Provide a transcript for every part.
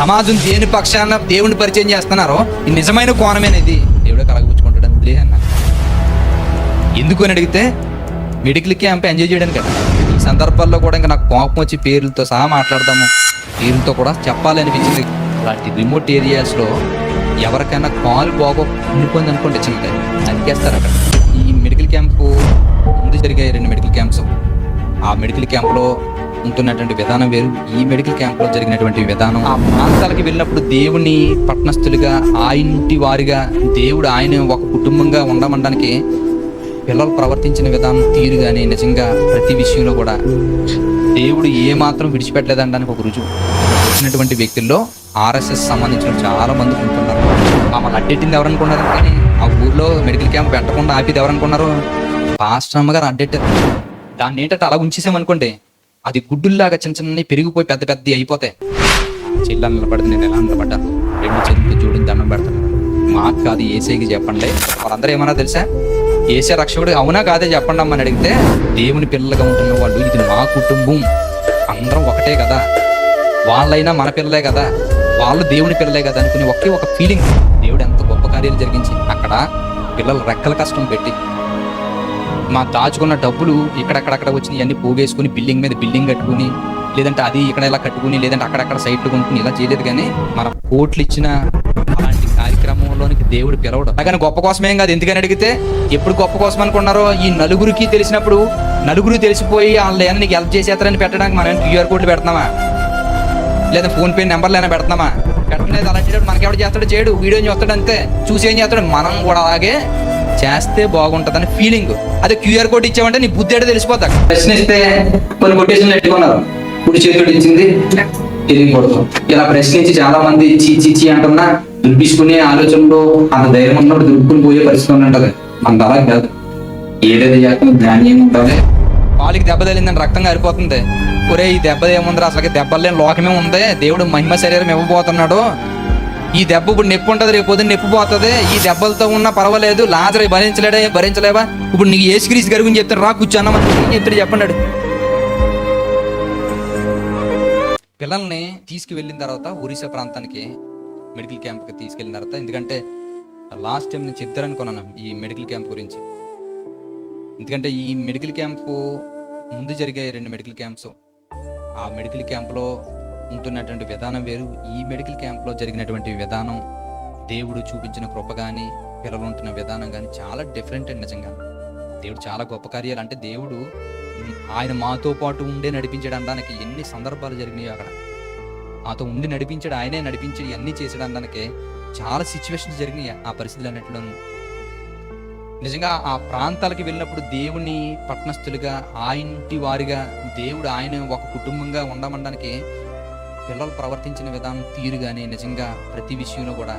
సమాజం దేని పక్షాన దేవుని పరిచయం చేస్తున్నారో ఈ నిజమైన కోణమేనది దేవుడే కలగపుచ్చుకుంటాడని వదిలేయన్నా. ఎందుకు అని అడిగితే మెడికల్ క్యాంప్ ఎంజాయ్ చేయడానికి కదా. ఈ సందర్భాల్లో కూడా ఇంకా నాకు కోపం వచ్చి పేర్లతో సహా మాట్లాడదాము, పేర్లతో కూడా చెప్పాలి అనిపించింది. అలాంటి రిమోట్ ఏరియాస్లో ఎవరికైనా కాలు బాగా ఉండిపోయింది అనుకుంటే చింత నరికేస్తారు అక్కడ. ఈ మెడికల్ క్యాంపు ముందు జరిగే 2 మెడికల్ క్యాంప్స్, ఆ మెడికల్ క్యాంపులో ఉంటున్నటువంటి విధానం వేరు, ఈ మెడికల్ క్యాంప్లో జరిగినటువంటి విధానం. ఆ ప్రాంతాలకు వెళ్ళినప్పుడు దేవుని పట్టణస్థులుగా, ఆయనటి వారిగా, దేవుడు ఆయన ఒక కుటుంబంగా ఉండమనడానికి పిల్లలు ప్రవర్తించిన విధానం, తీరు కానీ నిజంగా ప్రతి విషయంలో కూడా దేవుడు ఏమాత్రం విడిచిపెట్టలేదనడానికి ఒక రుజువు. వచ్చినటువంటి వ్యక్తుల్లో ఆర్ఎస్ఎస్ సంబంధించిన చాలా మంది ఉంటున్నారు. మమ్మల్ని అడ్డెట్టింది ఎవరనుకున్నారు? కానీ ఆ ఊర్లో మెడికల్ క్యాంప్ పెట్టకుండా ఆపిది ఎవరనుకున్నారు? పాస్టర్ అమ్మగారు అడ్డెట్టారు. దాన్ని ఏంటంటే అలా ఉంచేసామనుకోండి, అది గుడ్డుల్లాగా చిన్న చిన్న పెరిగిపోయి పెద్ద పెద్ద అయిపోతాయి. చెల్లి నిలబడితే నేను ఎలా నిలబడ్డాను, 2 చేతులతో జోడించి దండం పెడతాను. మాకు కాదు ఏసైకి చెప్పండి. వాళ్ళందరూ ఏమన్నా తెలుసా? ఏసే రక్షకుడు అవునా కాదే చెప్పండి అమ్మని అడిగితే, దేవుని పిల్లలుగా ఉంటున్న వాళ్ళు ఇది మా కుటుంబం, అందరం ఒకటే కదా, వాళ్ళైనా మన పిల్లలే కదా, వాళ్ళు దేవుని పిల్లలే కదా అనుకుని ఒకే ఒక ఫీలింగ్. దేవుడు ఎంత గొప్ప కార్యాలు జరిగించి అక్కడ పిల్లలు రెక్కల కష్టం పెట్టి మా దాచుకున్న డబ్బులు ఇక్కడక్కడ వచ్చినాయి అన్ని పోగేసుకుని బిల్డింగ్ మీద బిల్డింగ్ కట్టుకుని, లేదంటే అది ఇక్కడ ఇలా కట్టుకుని, లేదంటే అక్కడక్కడ సైట్లు కొనుక్కుని ఇలా చేయలేదు. కానీ మన కోట్లు ఇచ్చిన అలాంటి కార్యక్రమంలోనికి దేవుడు పిలవడం అలాగని గొప్ప కోసమేం కాదు. ఎందుకని అడిగితే ఎప్పుడు గొప్ప కోసం అనుకున్నారో, ఈ నలుగురికి తెలిసినప్పుడు, నలుగురు తెలిసిపోయి వాళ్ళు ఏమైనా నీకు హెల్ప్ చేసేస్తారని పెట్టడానికి మనం QR కోడ్లు పెడుతున్నామా, లేదా ఫోన్పే నెంబర్లు అయినా పెడుతున్నామా? పెట్టలేదు. అలాంటి మనకి ఎవరు చేస్తాడో చేయడు, వీడియో చూస్తాడు అంతే, చూసి ఏం చేస్తాడు. మనం కూడా అలాగే చేస్తే బాగుంటుందని ఫీలింగ్. అదే QR కోడ్ ఇచ్చామంటే నీ బుద్ధి ఏడో తెలిసిపోతా. ప్రశ్న ఇస్తే కొన్ని కొటేషన్లు పెట్టుకున్నారు, కుడి చేతుడు ఇచ్చింది తిరిగిపోతాం. ఇలా ప్రశ్నించి చాలా మంది చీ అంటున్నా దుర్పించుకునే ఆలోచనలో అంత ధైర్యం ఉన్నప్పుడు దుర్పుకుని పోయే పరిస్థితి ఉంటది. మనకు అలా కాదు, ఏదైతే చేస్తాం ధాన్యం ఉంటుంది. కాలికి దెబ్బ తగిలిందని రక్తం కారిపోతుంది. ఒరే ఈ దెబ్బ ఏముందిరా, అసలు దెబ్బలు లేని లోకమే ఉంది, దేవుడు మహిమ శరీరం ఇవ్వబోతున్నాడు. ఈ దెబ్బ ఇప్పుడు నొప్పి ఉంటుంది, రేపు పొద్దున్న నొప్పి పోతుంది, ఈ దెబ్బలతో ఉన్నా పర్వాలేదు, లాజరు భరించలేవా, ఇప్పుడు నీకు యేసుక్రీస్తు గారి గురించి చెప్తాను, రా కూర్చున్నామని చెప్తాడు. చెప్పండి. పిల్లల్ని తీసుకువెళ్ళిన తర్వాత ఒరిస్సా ప్రాంతానికి మెడికల్ క్యాంప్కి తీసుకెళ్ళిన తర్వాత, ఎందుకంటే లాస్ట్ టైం నేను చెప్తారనుకున్నాను ఈ మెడికల్ క్యాంప్ గురించి. ఎందుకంటే ఈ మెడికల్ క్యాంపు ముందు జరిగే 2 మెడికల్ క్యాంప్స్, ఆ మెడికల్ క్యాంపులో ఉంటున్నటువంటి విధానం వేరు, ఈ మెడికల్ క్యాంప్లో జరిగినటువంటి విధానం, దేవుడు చూపించిన కృప కానీ, పిల్లలు ఉంటున్న విధానం కానీ చాలా డిఫరెంట్ అండి. నిజంగా దేవుడు చాలా గొప్ప కార్యాలు. అంటే దేవుడు ఆయన మాతో పాటు ఉండే నడిపించాడు అనడానికి ఎన్ని సందర్భాలు జరిగినాయో, అక్కడ మాతో ఉండి నడిపించాడు, ఆయనే నడిపించి అన్నీ చేసాడు అనడానికి చాలా సిచ్యువేషన్స్ జరిగినాయి ఆ పరిస్థితులు అన్నింటిలోనూ. నిజంగా ఆ ప్రాంతాలకు వెళ్ళినప్పుడు దేవుని పట్టణస్థులుగా, ఆయనటి వారిగా, దేవుడు ఆయన ఒక కుటుంబంగా ఉండమనడానికి పిల్లలు ప్రవర్తించిన విధానం, తీరు కానీ నిజంగా ప్రతి విషయంలో కూడా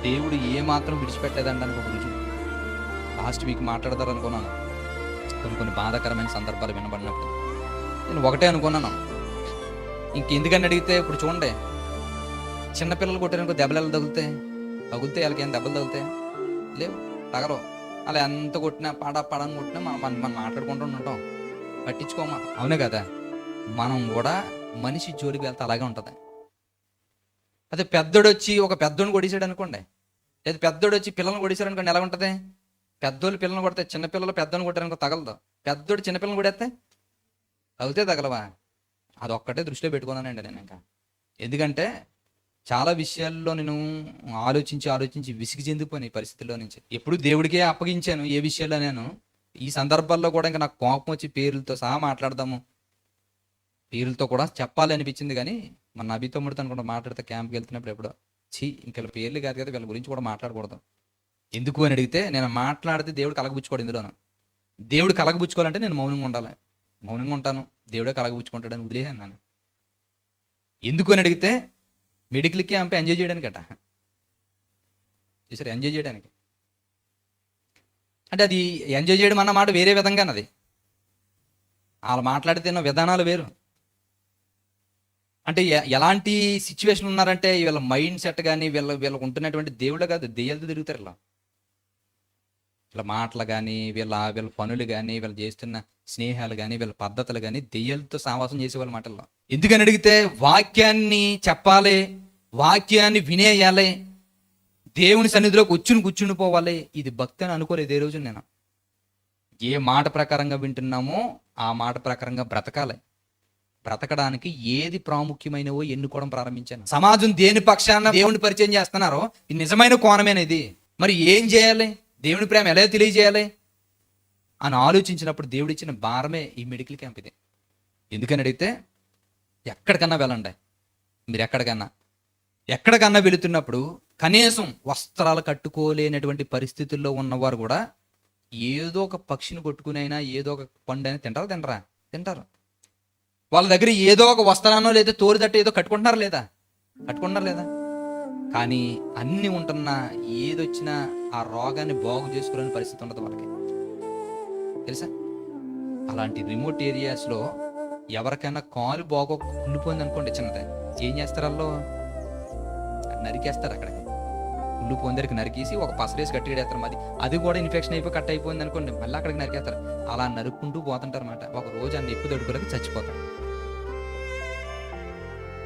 దేవుడు ఏమాత్రం విడిచిపెట్టలేదనడానికి ఒక రుజువు. లాస్ట్ వీక్ మాట్లాడతారనుకున్నాను, కొన్ని బాధాకరమైన సందర్భాలు వినబడినప్పుడు నేను ఒకటే అనుకున్నాను, ఇంకెందుకని అడిగితే ఇప్పుడు చూడండి, చిన్నపిల్లలు కొట్టారనుకో దెబ్బలు ఎలా తగులుతాయి వాళ్ళకి ఏం దెబ్బలు తగులుతాయి? లేవు, తగలవు. అలా ఎంత కొట్టినా పడని కొట్టినా మనం మాట్లాడుకుంటూ ఉంటాం, పట్టించుకోమా. అవునే కదా, మనం కూడా మనిషి జోలికి వెళ్తే అలాగే ఉంటుంది. అదే పెద్దోడు వచ్చి ఒక పెద్దోడిని కొడిసాడు అనుకోండి, లేదా పెద్దోడు వచ్చి పిల్లల్ని కొడిసాడు అనుకోండి, ఎలా ఉంటుంది? పెద్దోళ్ళు పిల్లల్ని కొడితే, చిన్నపిల్లలు పెద్దోని కొట్టారనుకో తగలదు. పెద్దోడు చిన్నపిల్లల్ని కొడేస్తే తగిలితే తగలవా? అదొక్కటే దృష్టిలో పెట్టుకున్నానండి నేను. ఇంకా ఎందుకంటే చాలా విషయాల్లో నేను ఆలోచించి విసిగి చెందిపోయిన పరిస్థితుల్లో నుంచి ఎప్పుడు దేవుడికే అప్పగించాను ఏ విషయాల్లో. నేను ఈ సందర్భాల్లో కూడా ఇంకా నాకు కోపం వచ్చి పేర్లతో సహా మాట్లాడదాము, పేర్లతో కూడా చెప్పాలి అనిపించింది. కానీ మన అభితమ్ముడితో అనుకుంటా మాట్లాడితే క్యాంప్కి వెళ్తున్నప్పుడు ఎప్పుడో ఇంకా పేర్లు కాదు కదా, వీళ్ళ గురించి కూడా మాట్లాడకూడదు. ఎందుకు అని అడిగితే, నేను మాట్లాడితే దేవుడు కలగబుచ్చుకోడు. ఇందులోను దేవుడు కలగబుచ్చుకోవాలంటే నేను మౌనంగా ఉండాలి. మౌనంగా ఉంటాను, దేవుడే కలగబుచ్చుకుంటాడని వదిలేసాను నేను. ఎందుకు అని అడిగితే మెడికల్ క్యాంప్ ఎంజాయ్ చేయడానికి అట చూసారు, ఎంజాయ్ చేయడానికి. అంటే అది ఎంజాయ్ చేయడం అన్న మాట వేరే విధంగా అది, వాళ్ళు మాట్లాడితే విధానాలు వేరు. అంటే ఎలాంటి సిచ్యువేషన్ ఉన్నారంటే వీళ్ళ మైండ్ సెట్ కానీ వీళ్ళకు ఉంటున్నటువంటి దేవుళ్ళు కాదు, దెయ్యాలతో తిరుగుతారు. వీళ్ళ మాటలు కానీ వీళ్ళ పనులు కానీ వీళ్ళు చేస్తున్న స్నేహాలు కానీ వీళ్ళ పద్ధతులు కానీ దెయ్యాలతో సావాసం చేసేవాళ్ళ మాటల్లో. ఎందుకని అడిగితే వాక్యాన్ని చెప్పాలి, వాక్యాన్ని వినేయాలి, దేవుని సన్నిధిలోకి కూర్చుని పోవాలి. ఇది భక్తి అని అనుకోలేదు ఏ రోజు నేను. ఏ మాట ప్రకారంగా వింటున్నామో ఆ మాట ప్రకారంగా బ్రతకాలి. బ్రతకడానికి ఏది ప్రాముఖ్యమైనవో ఎన్నుకోవడం ప్రారంభించాను. సమాజం దేని పక్షాన దేవుని పరిచయం చేస్తున్నారో ఇది నిజమైన కోణమేనది. మరి ఏం చేయాలి, దేవుని ప్రేమ ఎలా తెలియజేయాలి అని ఆలోచించినప్పుడు దేవుడిచ్చిన భారమే ఈ మెడికల్ క్యాంప్ ఇది. ఎందుకని అడిగితే ఎక్కడికన్నా వెళ్ళండి, మీరు ఎక్కడికన్నా వెళుతున్నప్పుడు కనీసం వస్త్రాలు కట్టుకోలేనటువంటి పరిస్థితుల్లో ఉన్నవారు కూడా ఏదో ఒక పక్షిని కొట్టుకునైనా ఏదో ఒక పండు అయినా తింటారు. వాళ్ళ దగ్గర ఏదో ఒక వస్త్రానో లేదా తోలు తట్టు ఏదో కట్టుకుంటున్నారా లేదా? కానీ అన్ని ఉంటున్నా ఏదొచ్చినా ఆ రోగాన్ని బాగు చేసుకోలేని పరిస్థితి ఉండదు వాళ్ళకి, తెలుసా? అలాంటి రిమోట్ ఏరియాస్లో ఎవరికైనా కాలు బాగో కుళ్ళిపోయింది అనుకోండి, చిన్నదే, ఏం చేస్తారు? వాళ్ళు నరికేస్తారు. అక్కడికి కుళ్ళిపోయిందరికి నరికేసి ఒక పసరేసి కట్టిడేస్తారు. అది కూడా ఇన్ఫెక్షన్ అయిపోయి కట్ అయిపోయింది అనుకోండి, మళ్ళీ అక్కడికి నరికేస్తారు. అలా నరుక్కుంటూ పోతుంటారు అన్నమాట. ఒక రోజు ఆ నొప్పి దొడుకులకి చచ్చిపోతారు.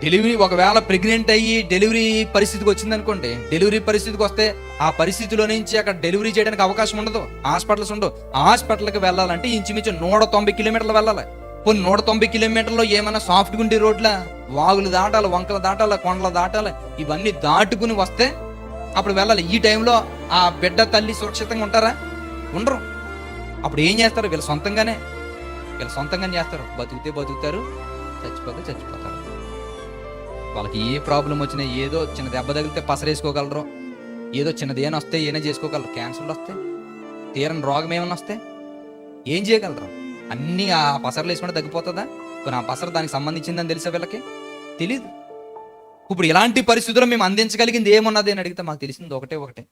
డెలివరీ ఒకవేళ ప్రెగ్నెంట్ అయ్యి డెలివరీ పరిస్థితికి వచ్చింది అనుకోండి, డెలివరీ పరిస్థితికి వస్తే ఆ పరిస్థితిలో నుంచి అక్కడ డెలివరీ చేయడానికి అవకాశం ఉండదు, హాస్పిటల్స్ ఉండవు. హాస్పిటల్కి వెళ్ళాలంటే ఇంచుమించు 190 కిలోమీటర్లు వెళ్ళాలి. కొన్ని 190 కిలోమీటర్లో ఏమైనా సాఫ్ట్ గుండి రోడ్ల, వాగులు దాటాలి, వంకలు దాటాలి, కొండలు దాటాలి, ఇవన్నీ దాటుకుని వస్తే అప్పుడు వెళ్ళాలి. ఈ టైంలో ఆ బిడ్డ తల్లి సురక్షితంగా ఉంటారా? ఉండరు. అప్పుడు ఏం చేస్తారు? వీళ్ళ సొంతంగానే చేస్తారు. బతుకుతే బతుకుతారు, చచ్చిపోతారు. వాళ్ళకి ఏ ప్రాబ్లం వచ్చినా, ఏదో చిన్న దెబ్బ తగిలితే పసరేసుకోగలరు, ఏదో చిన్నది ఏమైనా వస్తే ఏమైనా చేసుకోగలరు. క్యాన్సర్లు వస్తే, తీరని రోగం ఏమైనా వస్తే ఏం చేయగలరు? అన్నీ ఆ పసరలు వేసుకుంటే తగ్గిపోతుందా? కొన్ని ఆ పసర దానికి సంబంధించిందని తెలిసే వీళ్ళకి తెలీదు. ఇప్పుడు ఇలాంటి పరిస్థితుల్లో మేము అందించగలిగింది ఏమున్నది అని అడిగితే మాకు తెలిసింది ఒకటే.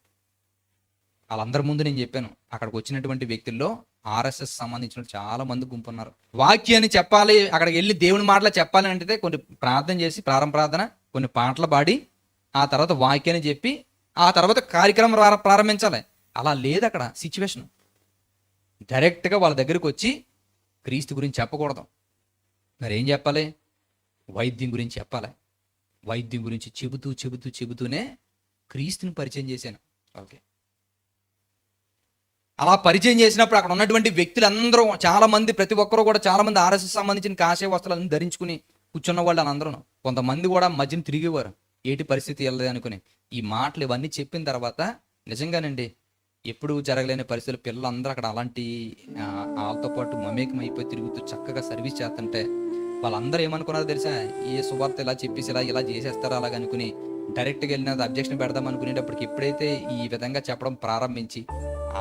వాళ్ళందరి ముందు నేను చెప్పాను, అక్కడికి వచ్చినటువంటి వ్యక్తుల్లో RSS సంబంధించిన చాలా మంది గుంపు ఉన్నారు. వాక్యాన్ని చెప్పాలి, అక్కడికి వెళ్ళి దేవుని మాటలు చెప్పాలి అంటే కొన్ని ప్రార్థన చేసి, ప్రార్థన, కొన్ని పాటలు పాడి, ఆ తర్వాత వాక్యాన్ని చెప్పి, ఆ తర్వాత కార్యక్రమం ప్రారంభించాలి. అలా లేదు అక్కడ సిచ్యువేషన్. డైరెక్ట్గా వాళ్ళ దగ్గరికి వచ్చి క్రీస్తు గురించి చెప్పకూడదు. మరి ఏం చెప్పాలి? వైద్యం గురించి చెప్పాలి. వైద్యం గురించి చెబుతూనే క్రీస్తుని పరిచయం చేశాను. ఓకే, అలా పరిచయం చేసినప్పుడు అక్కడ ఉన్నటువంటి వ్యక్తులందరూ చాలా మంది, ప్రతి ఒక్కరు కూడా చాలా మంది RSS సంబంధించిన కాషాయ వస్త్రాలను ధరించుకుని కూర్చున్న వాళ్ళు అందరూ. కొంతమంది కూడా మధ్యన తిరిగేవారు, ఏటి పరిస్థితి వెళ్ళదు అనుకుని. ఈ మాటలు ఇవన్నీ చెప్పిన తర్వాత నిజంగానండి ఎప్పుడు జరగలేని పరిస్థితులు పిల్లలందరూ అక్కడ అలాంటి వాళ్ళతో పాటు మమేకం అయిపోయి తిరుగుతూ చక్కగా సర్వీస్ చేస్తుంటే వాళ్ళందరూ ఏమనుకున్నారో తెలుసా? ఏ సువార్త ఇలా చెప్పేసి ఇలా చేసేస్తారో అలాగనుకుని డైరెక్ట్గా వెళ్ళిన అబ్జెక్షన్ పెడదాం అనుకునేటప్పటికి ఎప్పుడైతే ఈ విధంగా చెప్పడం ప్రారంభించి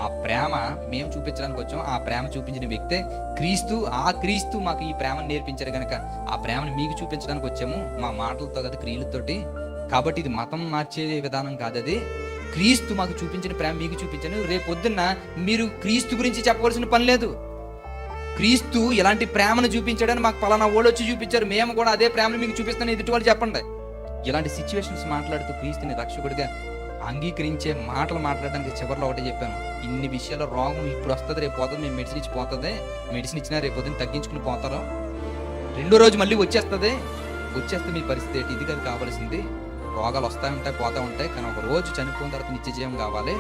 ఆ ప్రేమ మేము చూపించడానికి వచ్చాం, ఆ ప్రేమ చూపించిన వ్యక్తే క్రీస్తు. ఆ క్రీస్తు మాకు ఈ ప్రేమను నేర్పించారు కనుక ఆ ప్రేమను మీకు చూపించడానికి వచ్చాము, మా మాటలతో కదా, క్రియలతోటి. కాబట్టి ఇది మతం మార్చే విధానం కాదు, అది క్రీస్తు మాకు చూపించిన ప్రేమ మీకు చూపించాను. రేపొద్దున్న మీరు క్రీస్తు గురించి చెప్పవలసిన పని లేదు. క్రీస్తు ఎలాంటి ప్రేమను చూపించాడని మాకు పలానా వాళ్ళు వచ్చి చూపించారు, మేము కూడా అదే ప్రేమను మీకు చూపిస్తాను ఎదుటి వాళ్ళు చెప్పండి. ఇలాంటి సిచ్యువేషన్స్ మాట్లాడుతూ క్రీస్తుని రక్షకుడిగా అంగీకరించే మాటలు మాట్లాడడానికి చివరిలో ఒకటే చెప్పాను, ఇన్ని విషయాల రోగం ఇప్పుడు వస్తుంది, రేపు పోతుంది, మేము మెడిసిన్ ఇచ్చి పోతుంది, మెడిసిన్ ఇచ్చినా రేపు పొద్దున్న తగ్గించుకుని పోతారు, రెండో రోజు మళ్ళీ వచ్చేస్తే మీ పరిస్థితి ఏంటి? ఇది కాదు కావాల్సింది. రోగాలు వస్తూ ఉంటాయి, పోతూ ఉంటాయి, కానీ ఒక రోజు చనిపోయిన తర్వాత నిత్య జీవం కావాలి.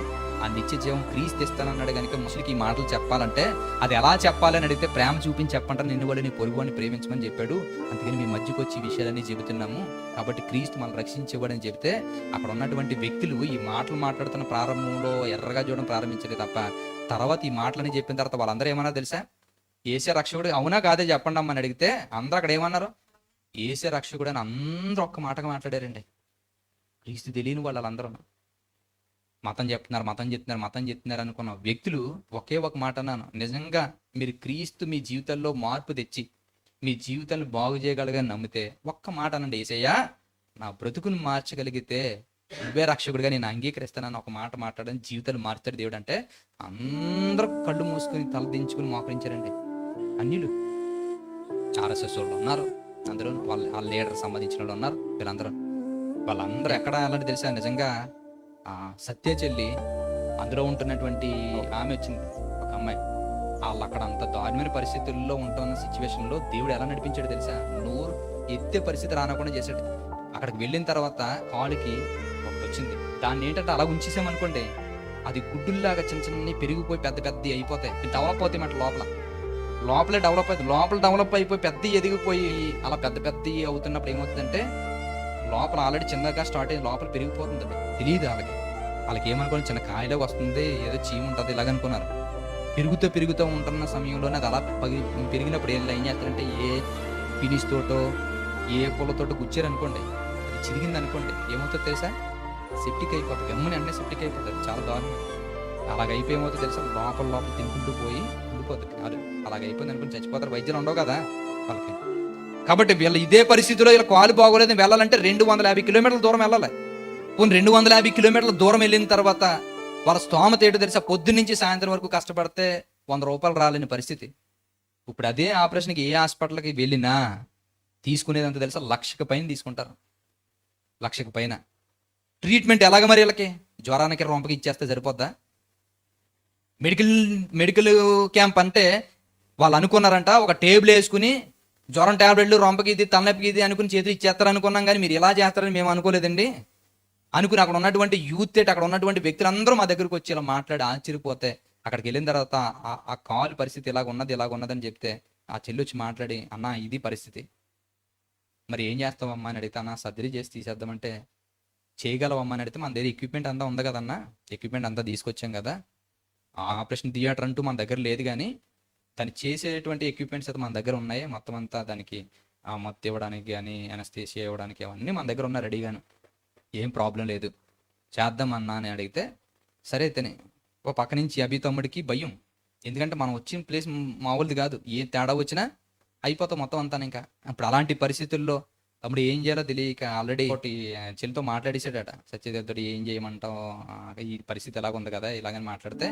ఆ నిత్య జీవం క్రీస్తు ఇస్తానన్నాడు కనుక ముసలికి ఈ మాటలు చెప్పాలంటే అది ఎలా చెప్పాలని అడిగితే ప్రేమ చూపించి చెప్పంటారు, నిన్ను వాళ్ళు నీ పొరుగుని ప్రేమించమని చెప్పాడు. అందుకని మీ మధ్యకు వచ్చి ఈ విషయాలన్నీ చెబుతున్నాము. కాబట్టి క్రీస్తు మనల్ని రక్షించేవాడని చెప్తే అక్కడ ఉన్నటువంటి వ్యక్తులు ఈ మాటలు మాట్లాడుతున్న ప్రారంభంలో ఎర్రగా చూడడం ప్రారంభించలేదు తప్ప, తర్వాత ఈ మాటలని చెప్పిన తర్వాత వాళ్ళందరూ ఏమన్నా తెలుసా? ఏసే రక్షకుడు అవునా కాదే చెప్పండి అమ్మని అడిగితే అందరూ అక్కడ ఏమన్నారు? ఏసే రక్షకుడు అని అందరూ ఒక్క మాటగా మాట్లాడారండి. క్రీస్తు తెలియని వాళ్ళందరూ మతం చెప్తున్నారు అనుకున్న వ్యక్తులు ఒకే ఒక మాట అన్నాను, నిజంగా మీరు క్రీస్తు మీ జీవితంలో మార్పు తెచ్చి మీ జీవితాన్ని బాగు చేయగలగని నమ్మితే ఒక్క మాట అనండి, యేసయ్యా నా బ్రతుకుని మార్చగలిగితే నువ్వే రక్షకుడిగా నేను అంగీకరిస్తానని ఒక మాట మాట్లాడని జీవితాలు మార్చాడు దేవుడు అంటే అందరూ కళ్ళు మూసుకొని తల దించుకుని మోకరించారండి. అన్యులు RSS వాళ్ళు ఉన్నారు, అందరూ వాళ్ళ లీడర్ సంబంధించిన వాళ్ళు ఉన్నారు. వాళ్ళందరూ ఎక్కడ అలాంటి తెలుసా? నిజంగా సత్య చెల్లి అందులో ఉంటున్నటువంటి ఆమె వచ్చింది, ఒక అమ్మాయి. వాళ్ళు అక్కడ అంత దారుణమైన పరిస్థితుల్లో ఉంటున్న సిచ్యువేషన్లో దేవుడు ఎలా నడిపించాడు తెలుసా? ఎత్తే పరిస్థితి రానకుండా చేశాడు. అక్కడికి వెళ్ళిన తర్వాత కాలుకి ఒకటి వచ్చింది. దాన్ని ఏంటంటే అలా ఉంచేసామనుకోండి, అది గుడ్డుల్లాగా చిన్న చిన్న పెరిగిపోయి పెద్ద పెద్ద అయిపోతాయి, డెవలప్ అవుతాయి మాట. లోపలే డెవలప్ అవుతుంది. లోపల డెవలప్ అయిపోయి పెద్ద ఎదిగిపోయి అలా పెద్ద పెద్ద అవుతున్నప్పుడు ఏమవుతుందంటే లోపల ఆల్రెడీ చిన్నగా స్టార్ట్ అయ్యి లోపల పెరిగిపోతుంది. తెలియదు వాళ్ళకి ఏమనుకోని చిన్న కాయలో వస్తుంది, ఏదో చీమ ఉంటుంది ఇలాగనుకున్నారు. పెరుగుతూ ఉంటున్న సమయంలోనే అది అలా పెరిగినప్పుడు ఏం చేస్తారంటే ఏ పినిస్తోటో ఏ పూలతోటో గుచ్చారనుకోండి, అది చిరిగింది అనుకోండి, ఏమవుతుందో తెలుసా? సెప్టిక్ అయిపోతుంది. వెమ్మని అంటే సెప్టిక్ అయిపోతుంది. చాలా దారుణం. అలాగైపోయి ఏమవుతుందో తెలుసా? లోపల తినుకుంటూ పోయి ఉండిపోతుంది. అలాగైపోయింది అనుకుని చచ్చిపోతారు. వైద్యులు ఉండవు కదా వాళ్ళకి. కాబట్టి వీళ్ళు ఇదే పరిస్థితిలో వీళ్ళ కాలు బాగోలేదు, వెళ్ళాలంటే 250 కిలోమీటర్ల దూరం వెళ్ళాలి. 250 కిలోమీటర్ల దూరం వెళ్ళిన తర్వాత వాళ్ళ స్తోమత ఏంటో తెలుసా? పొద్దున్నుంచి సాయంత్రం వరకు కష్టపడితే 100 రూపాయలు రాలేని పరిస్థితి. ఇప్పుడు అదే ఆపరేషన్కి ఏ హాస్పిటల్కి వెళ్ళినా తీసుకునేది అంత తెలుసా? 1,00,000 పైన తీసుకుంటారు. 1,00,000 పైన ట్రీట్మెంట్. ఎలాగ మరి వీళ్ళకి? జ్వరానికి రొంపకి ఇచ్చేస్తే సరిపోద్దా? మెడికల్ క్యాంప్ అంటే వాళ్ళు అనుకున్నారంట ఒక టేబుల్ వేసుకుని జ్వరం ట్యాబ్లెట్లు, రొంపకి ఇది, తలనొప్పికి ఇది అనుకుని చేతులు ఇచ్చేస్తారు అనుకున్నాం, కానీ మీరు ఇలా చేస్తారని మేము అనుకోలేదండి అనుకుని అక్కడ ఉన్నటువంటి యూత్, అక్కడ ఉన్నటువంటి వ్యక్తులందరూ మా దగ్గరకు వచ్చి ఇలా మాట్లాడి ఆశ్చర్యపోతే, అక్కడికి వెళ్ళిన తర్వాత ఆ కాలు పరిస్థితి ఇలాగ ఉన్నదని చెప్తే ఆ చెల్లి వచ్చి మాట్లాడి, అన్న ఇది పరిస్థితి, మరి ఏం చేస్తావమ్మా అని అడిగితే, అన్న సర్జరీ చేసి తీసేద్దామంటే చేయగలవమ్మా అని అడిగితే, మన దగ్గర ఎక్విప్మెంట్ అంతా ఉంది కదన్నా, ఎక్విప్మెంట్ అంతా తీసుకొచ్చాం కదా, ఆపరేషన్ థియేటర్ అంటూ మన దగ్గర లేదు, కానీ దాన్ని చేసేటువంటి ఎక్విప్మెంట్స్ అయితే మన దగ్గర ఉన్నాయి, మొత్తం అంతా దానికి మత్తు ఇవ్వడానికి కానీ అనస్థీషియా ఇవ్వడానికి అవన్నీ మన దగ్గర ఉన్న రెడీగాను, ఏం ప్రాబ్లం లేదు, చేద్దామన్నా అని అడిగితే, సరే అయితేనే. ఓ పక్క నుంచి అభి తమ్ముడికి భయం, ఎందుకంటే మనం వచ్చిన ప్లేస్ మామూలుది కాదు, ఏ తేడా వచ్చినా అయిపోతాం మొత్తం అంతా. ఇంకా అప్పుడు అలాంటి పరిస్థితుల్లో తమ్ముడు ఏం చేయాలో తెలియక ఆల్రెడీ ఒకటి చెల్లితో మాట్లాడేసాడట, సత్యదేవుడు ఏం చేయమంటావు, ఈ పరిస్థితి ఎలాగ ఉంది కదా ఇలాగని మాట్లాడితే,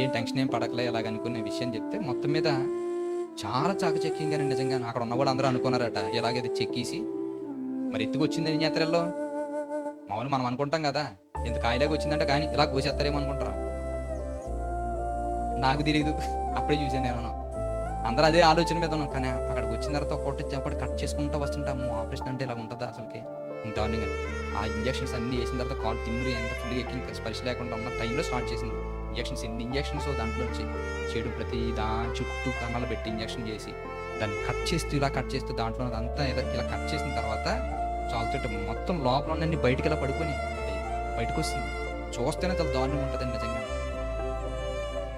ఏం టెన్షన్ ఏం పడకలే ఇలాగనుకునే విషయం చెప్తే, మొత్తం మీద చాలా చాకచక్యంగా నిజంగా అక్కడ ఉన్న వాళ్ళు అందరూ అనుకున్నారట, ఇలాగైతే చెక్కేసి మరి ఎత్తుకొచ్చింది ఏం చేస్తారో. మామూలు మనం అనుకుంటాం కదా, ఇంత కాయలాగా వచ్చిందంటే కానీ ఇలా కోసేస్తారేమో అనుకుంటారా, నాకు తెలియదు, అప్పుడే చూసాను నేను. అందరూ అదే ఆలోచన మీద ఉన్నాం. కానీ అక్కడికి వచ్చిన తర్వాత ఒకటి చెప్పటి కట్ చేసుకుంటూ వస్తుంటాము. ఆపరేషన్ అంటే ఇలా ఉంటుందా అసలుకి? దారుణంగా ఆ ఇంజక్షన్స్ అన్ని వేసిన తర్వాత కాల్ తిమ్మిరి ఎంత ఫుల్గా ఎక్కి స్పర్శ లేకుండా ఉన్న టైంలో స్టార్ట్ చేసింది ఇంజక్షన్స్. ఎన్ని ఇంజక్షన్స్ దాంట్లో నుంచి చేయడం, ప్రతి దాని చుట్టూ కన్నాలు పెట్టి ఇంజక్షన్ చేసి దాన్ని కట్ చేస్తూ దాంట్లో అదంతా ఇలా కట్ చేసిన తర్వాత చాలుతుంటే మొత్తం లోపల ఉన్న బయటికి ఇలా పడుకొని బయటకు వస్తుంది. చూస్తేనే చాలా దారుణంగా ఉంటుందండి నిజంగా.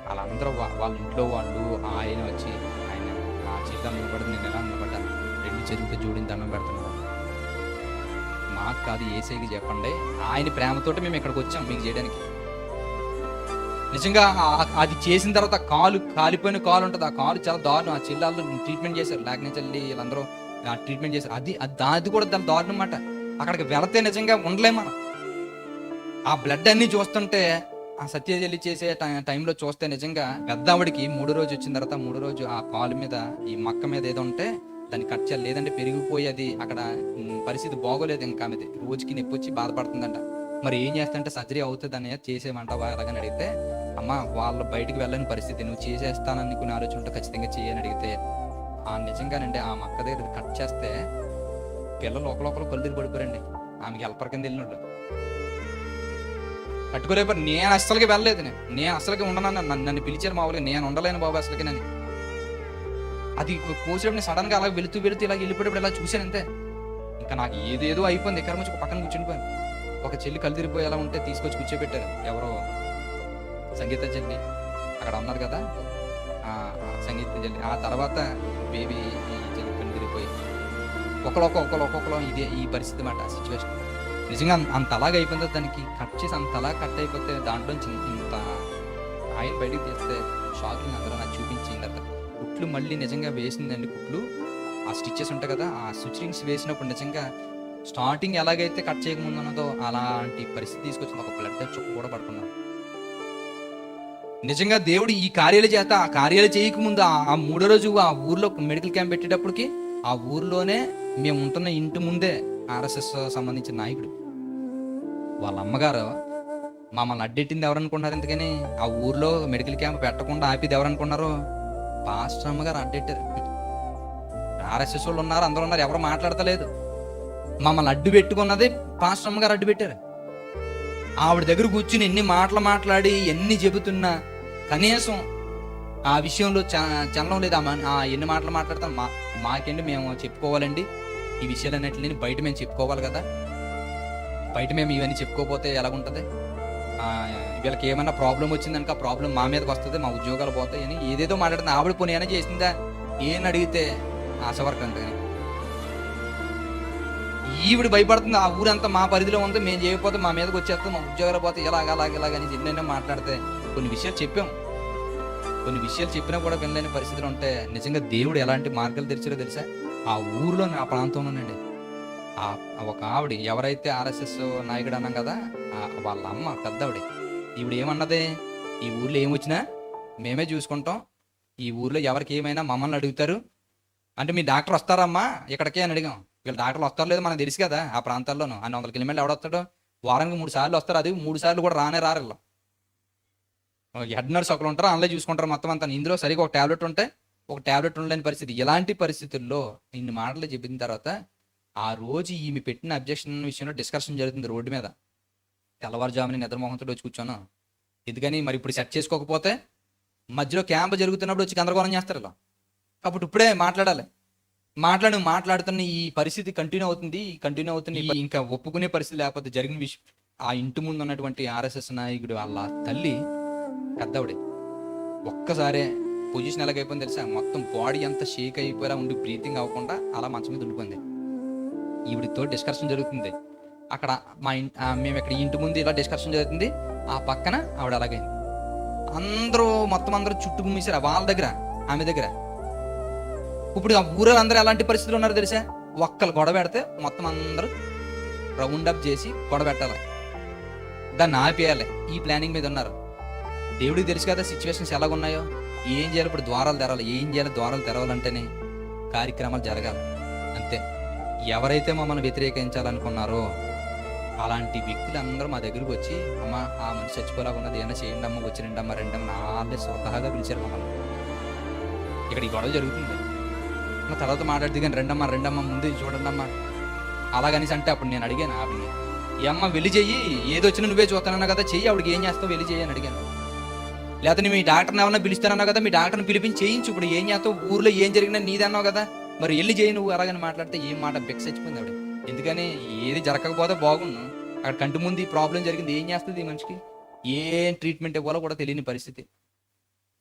వాళ్ళందరూ వాళ్ళ ఇంట్లో వాళ్ళు ఆయన వచ్చి ఆయన ఆ చిల్లం నిలబడి నేను ఎలా నిలబడ్డాను, 2 చేతులతో జోడిని దండం పెడుతున్నాను, మాకు కాదు ఏసైకి చెప్పండి, ఆయన ప్రేమతోటి మేము ఇక్కడికి వచ్చాం మీకు చేయడానికి. నిజంగా అది చేసిన తర్వాత కాలిపోయిన కాలు ఉంటుంది, ఆ కాలు చాలా దారుణం. ఆ చిల్లాల్లో ట్రీట్మెంట్ చేశారు, లేకనే చెల్లి వీళ్ళందరూ ట్రీట్మెంట్ చేశారు. అది కూడా దాని దారుణం అన్నమాట. అక్కడికి వెళితే నిజంగా ఉండలేం మనం. ఆ బ్లడ్ అన్ని చూస్తుంటే, ఆ సత్యజల్లి చేసే టైంలో చూస్తే నిజంగా పెద్దవాడికి 3వ రోజు వచ్చిన తర్వాత 3వ రోజు ఆ కాలు మీద ఈ మక్క మీద ఏదో ఉంటే దాన్ని కట్ చేయాలి, లేదంటే పెరిగిపోయి అది అక్కడ పరిస్థితి బాగోలేదు, ఇంకా ఆమెది రోజుకి నొప్పి వచ్చి బాధపడుతుందంట. మరి ఏం చేస్తాంటే సర్జరీ అవుతుంది అని చేసేమంటావా అలాగని అడిగితే, అమ్మ వాళ్ళు బయటికి వెళ్ళని పరిస్థితి, నువ్వు చేసేస్తానని కొన్ని ఆలోచన ఉంటే ఖచ్చితంగా చేయని అడిగితే, నిజంగానండి ఆ మక్క దగ్గర కట్ చేస్తే పిల్లలు ఒకరొకరు కళ్ళు పడిపోరండి. ఆమెకి హెల్పర్ కింద వెళ్ళినట్టు కట్టుకోలేపారు. నేను అస్సలకి వెళ్ళలేదు, నేను అసలుకి ఉండనన్నా, నన్ను పిలిచారు మామూలుగా, నేను ఉండలేను బాబు అసలుకి. నన్ను అది కోసేటప్పుడు సడన్ గా అలా వెళుతూ ఇలా వెళ్ళిపోయేటప్పుడు ఇలా చూశాను అంతే. ఇంకా నాకు ఏదేదో అయిపోయింది. ఎక్కడ నుంచి ఒక పక్కన కూర్చుండిపోయాను. ఒక చెల్లి కళ్ళు తిరిగిపోయి ఎలా ఉంటే తీసుకొచ్చి కూర్చోబెట్టారు, ఎవరో సంగీత చెల్లి అక్కడ ఉన్నారు కదా, సంగీత చెల్లి. ఆ తర్వాత బేబీ ఈ చెల్లి కళ్ళు తిరిగిపోయి ఒక్కొక్కరు ఇదే ఈ పరిస్థితి మాట, సిచ్యువేషన్. నిజంగా అంత అలాగ అయిపోయిందో, దానికి కట్ చేసి అంత అలా కట్ అయిపోతే దాంట్లోంచి ఇంత ఆయిల్ బయటికి తీస్తే షాకింగ్. అందరూ నాకు చూపించింది తర్వాత కుట్లు మళ్ళీ నిజంగా వేసిందండి. కుట్లు ఆ స్టిచ్చెస్ ఉంటాయి కదా, ఆ స్టిచ్చింగ్స్ వేసినప్పుడు నిజంగా స్టార్టింగ్ ఎలాగైతే కట్ చేయకముందు ఉన్నదో అలాంటి పరిస్థితి తీసుకొచ్చింది. ఒక బ్లడ్ చుక్క కూడా పడుకున్నాను. నిజంగా దేవుడు ఈ కార్యాలు చేత, ఆ కార్యాలు చేయకముందు ఆ 3వ రోజు ఆ ఊర్లో మెడికల్ క్యాంప్ పెట్టేటప్పటికి ఆ ఊర్లోనే మేము ఉంటున్న ఇంటి ముందే ఆర్ఎస్ఎస్ సంబంధించిన నాయకుడు వాళ్ళ అమ్మగారు మమ్మల్ని అడ్డెట్టింది ఎవరనుకుంటున్నారు. ఎందుకని ఆ ఊర్లో మెడికల్ క్యాంప్ పెట్టకుండా ఆపిది ఎవరనుకున్నారు? పాస్టర్ అమ్మగారు అడ్డెట్టారు. ఆర్ఎస్ఎస్ వాళ్ళు ఉన్నారు, అందరూ ఉన్నారు, ఎవరు మాట్లాడతలేదు. మమ్మల్ని అడ్డు పెట్టుకున్నది పాస్టర్ అమ్మగారు అడ్డు పెట్టారు. ఆవిడ దగ్గర కూర్చుని ఎన్ని మాటలు మాట్లాడి ఎన్ని చెబుతున్నా కనీసం ఆ విషయంలో చలనం లేదు. ఎన్ని మాటలు మాట్లాడతాం, మాకేంటి మేము చెప్పుకోవాలండి ఈ విషయాలన్నింటినీ, బయట మేము చెప్పుకోవాలి కదా, బయట మేము ఇవన్నీ చెప్పుకోకపోతే ఎలాగుంటుంది, వీళ్ళకి ఏమన్నా ప్రాబ్లం వచ్చిందనుక ఆ ప్రాబ్లం మా మీదకి వస్తుంది, మా ఉద్యోగాలు పోతాయి అని ఏదేదో మాట్లాడుతుంది. ఆవిడ పోనీ ఏమైనా చేసిందా? ఏం అడిగితే ఆశవర్కం అంటే ఈవిడ భయపడుతుంది. ఆ ఊరంతా మా పరిధిలో ఉంది, మేము చేయకపోతే మా మీదకి వచ్చేస్తాం, మా ఉద్యోగాలు పోతే ఇలాగని ఎన్నైనా మాట్లాడితే కొన్ని విషయాలు చెప్పాం. కొన్ని విషయాలు చెప్పినా కూడా వినలేని పరిస్థితులు ఉంటే నిజంగా దేవుడు ఎలాంటి మార్గాలు తెరిచారో తెలుసా? ఆ ఊర్లో, ఆ ప్రాంతంలోనండి, ఒక ఆవిడ, ఎవరైతే ఆర్ఎస్ఎస్ నాయకుడు అన్నాం కదా, వాళ్ళ అమ్మ పెద్దవిడ, ఈవిడ ఏమన్నది, ఈ ఊర్లో ఏమొచ్చినా మేమే చూసుకుంటాం, ఈ ఊర్లో ఎవరికి ఏమైనా మమ్మల్ని అడుగుతారు అంటే, మీ డాక్టర్ వస్తారమ్మా ఇక్కడికే అని అడిగాం. వీళ్ళు డాక్టర్లు వస్తారు లేదు మనకు తెలుసు కదా, ఆ ప్రాంతాల్లోనూ 100 కిలోమీటర్లు ఎవడొస్తాడు, వారానికి 3 సార్లు వస్తారు, అది 3 సార్లు కూడా రానే రారు. హెడ్ నర్స్ ఒకరు ఉంటారు, అందులో చూసుకుంటారు మొత్తం అంతా. ఇందులో సరిగా ఒక టాబ్లెట్ ఉంటే ఒక టాబ్లెట్ ఉండలేని పరిస్థితి. ఇలాంటి పరిస్థితుల్లో ఇన్ని మాటలు చెప్పిన తర్వాత ఆ రోజు ఈమె పెట్టిన అబ్జెక్షన్ విషయంలో డిస్కషన్ జరుగుతుంది రోడ్డు మీద. తెల్లవారుజాముని నిద్రమోహంతో వచ్చి కూర్చోను. ఎందుకని మరి ఇప్పుడు సెట్ చేసుకోకపోతే మధ్యలో క్యాంప్ జరుగుతున్నప్పుడు వచ్చి గందరగోళం చేస్తారు ఇలా. కాబట్టి ఇప్పుడే మాట్లాడాలి. మాట్లాడుతున్న ఈ పరిస్థితి కంటిన్యూ అవుతుంది. ఇంకా ఒప్పుకునే పరిస్థితి లేకపోతే జరిగిన విషయం, ఆ ఇంటి ముందు ఉన్నటువంటి ఆర్ఎస్ఎస్ నాయకుడు వాళ్ళ తల్లి పెద్దవిడే ఒక్కసారే పొజిషన్ ఎలాగైపోయింది తెలుసా, మొత్తం బాడీ అంతా షేక్ అయిపోయేలా ఉండి బ్రీతింగ్ అవ్వకుండా అలా మంచం మీద ఉండిపోయింది. ఈవిడితో డిస్కషన్ జరుగుతుంది అక్కడ, మేము ఇక్కడ ఇంటి ముందు ఇలా డిస్కషన్ జరుగుతుంది, ఆ పక్కన ఆవిడ అలాగైంది. మొత్తం అందరూ చుట్టూ గుమ్మేశారు వాళ్ళ దగ్గర, ఆమె దగ్గర. ఇప్పుడు ఆ ఊరు అందరూ ఎలాంటి పరిస్థితులు ఉన్నారో తెలుసా, ఒక్కరు గొడవ పెడితే మొత్తం అందరూ రౌండ్ అప్ చేసి గొడవ పెట్టాలి, దాన్ని ఆపేయాలి, ఈ ప్లానింగ్ మీద ఉన్నారు. దేవుడికి తెలుసు కదా సిచ్యువేషన్స్ ఎలాగున్నాయో. ఏం చేయాలి ఇప్పుడు, ద్వారాలు తెరవాలంటేనే కార్యక్రమాలు జరగాలి అంతే. ఎవరైతే మమ్మల్ని వ్యతిరేకించాలనుకున్నారో అలాంటి వ్యక్తులు అందరూ మా దగ్గరకు వచ్చి, అమ్మ ఆ మనిషి చచ్చిపోలాగా ఉన్నది, ఏమన్నా చేయండి అమ్మ, వచ్చి రెండమ్మ వాళ్ళే స్వతహాగా పిలిచారు మమ్మల్ని. ఇక్కడ ఈ గొడవ జరుగుతుంది, తర్వాత మాట్లాడితే కానీ రెండమ్మ ముందు చూడండి అమ్మ అలాగనేసి అంటే, అప్పుడు నేను అడిగాను ఆవిడని, ఈ అమ్మ వెళ్ళి చెయ్యి, ఏది వచ్చినా నువ్వే చూస్తానన్నా కదా, చెయ్యి, ఆవిడకి ఏం చేస్తావు వెళ్ళి చెయ్యి అని అడిగాను. లేకపోతే మీ డాక్టర్ని ఏమన్నా పిలుస్తానన్నావు కదా, మీ డాక్టర్ని పిలిపించి చేయించు, ఇప్పుడు ఏం చేస్తావు, ఊర్లో ఏం జరిగినా నీదన్నావు కదా, మరి వెళ్ళి చేయి నువ్వు అలాగని మాట్లాడితే ఏం మాట బెక్స్ చచ్చిపోయింది ఆవిడ. ఎందుకని ఏది జరగకపోతే బాగుండు, అక్కడ కంటి ముందు ఈ ప్రాబ్లం జరిగింది, ఏం చేస్తుంది ఈ మనిషికి, ఏం ట్రీట్మెంట్ ఇవ్వాలో కూడా తెలియని పరిస్థితి.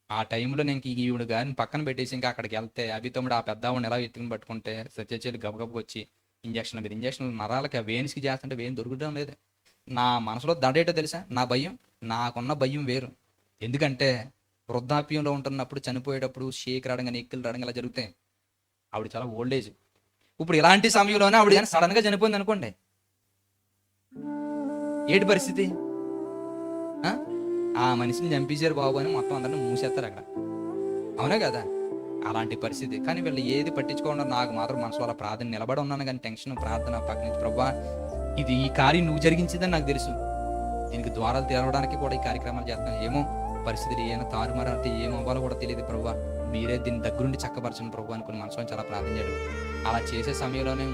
ఆ టైంలో నేను ఈవిడ గారిని పక్కన పెట్టేసి ఇంకా అక్కడికి వెళ్తే, అభితమ్ముడు ఆ పెద్దవాడిని ఎలా ఎత్తుకుని పట్టుకుంటే సత్యచేలు గబగబ వచ్చి ఇంజక్షన్ నరాలకి ఆ వేన్స్కి చేస్తుంటే వేన్ దొరకడం లేదు. నా మనసులో దడేటో తెలుసా, నా భయం, నాకున్న భయం వేరు. ఎందుకంటే వృద్ధాప్యంలో ఉంటున్నప్పుడు, చనిపోయేటప్పుడు షేక్ రావడం కానీ ఎక్కిలు రావడం ఇలా జరుగుతాయి. ఆవిడ చాలా ఓల్డ్ ఏజ్. ఇప్పుడు ఇలాంటి సమయంలోనే ఆవిడ కానీ సడన్ గా చనిపోయింది అనుకోండి, ఏటి పరిస్థితి? ఆ మనిషిని చంపేశారు బాబు అని మొత్తం అందరిని మూసేస్తారు అక్కడ, అవునా కదా? అలాంటి పరిస్థితి. కానీ వీళ్ళు ఏది పట్టించుకోకుండా నాకు మాత్రం మనసు వాళ్ళ ప్రార్థన నిలబడి ఉన్నాను, కానీ టెన్షన్ ప్రార్థన పక్క నుంచి, ప్రభా ఇది ఈ కార్యం నువ్వు జరిగించిందని నాకు తెలుసు, దీనికి ద్వారాలు తెరవడానికి కూడా ఈ కార్యక్రమాలు చేస్తాను, ఏమో పరిస్థితులు ఏమైనా తారుమారంటే ఏమవ్వాలో కూడా తెలియదు ప్రభా, మీరే దీన్ని దగ్గరుండి చక్కపరచండి ప్రభు అనుకుని మనసులో చాలా ప్రార్థించాడు. అలా చేసే సమయంలోనే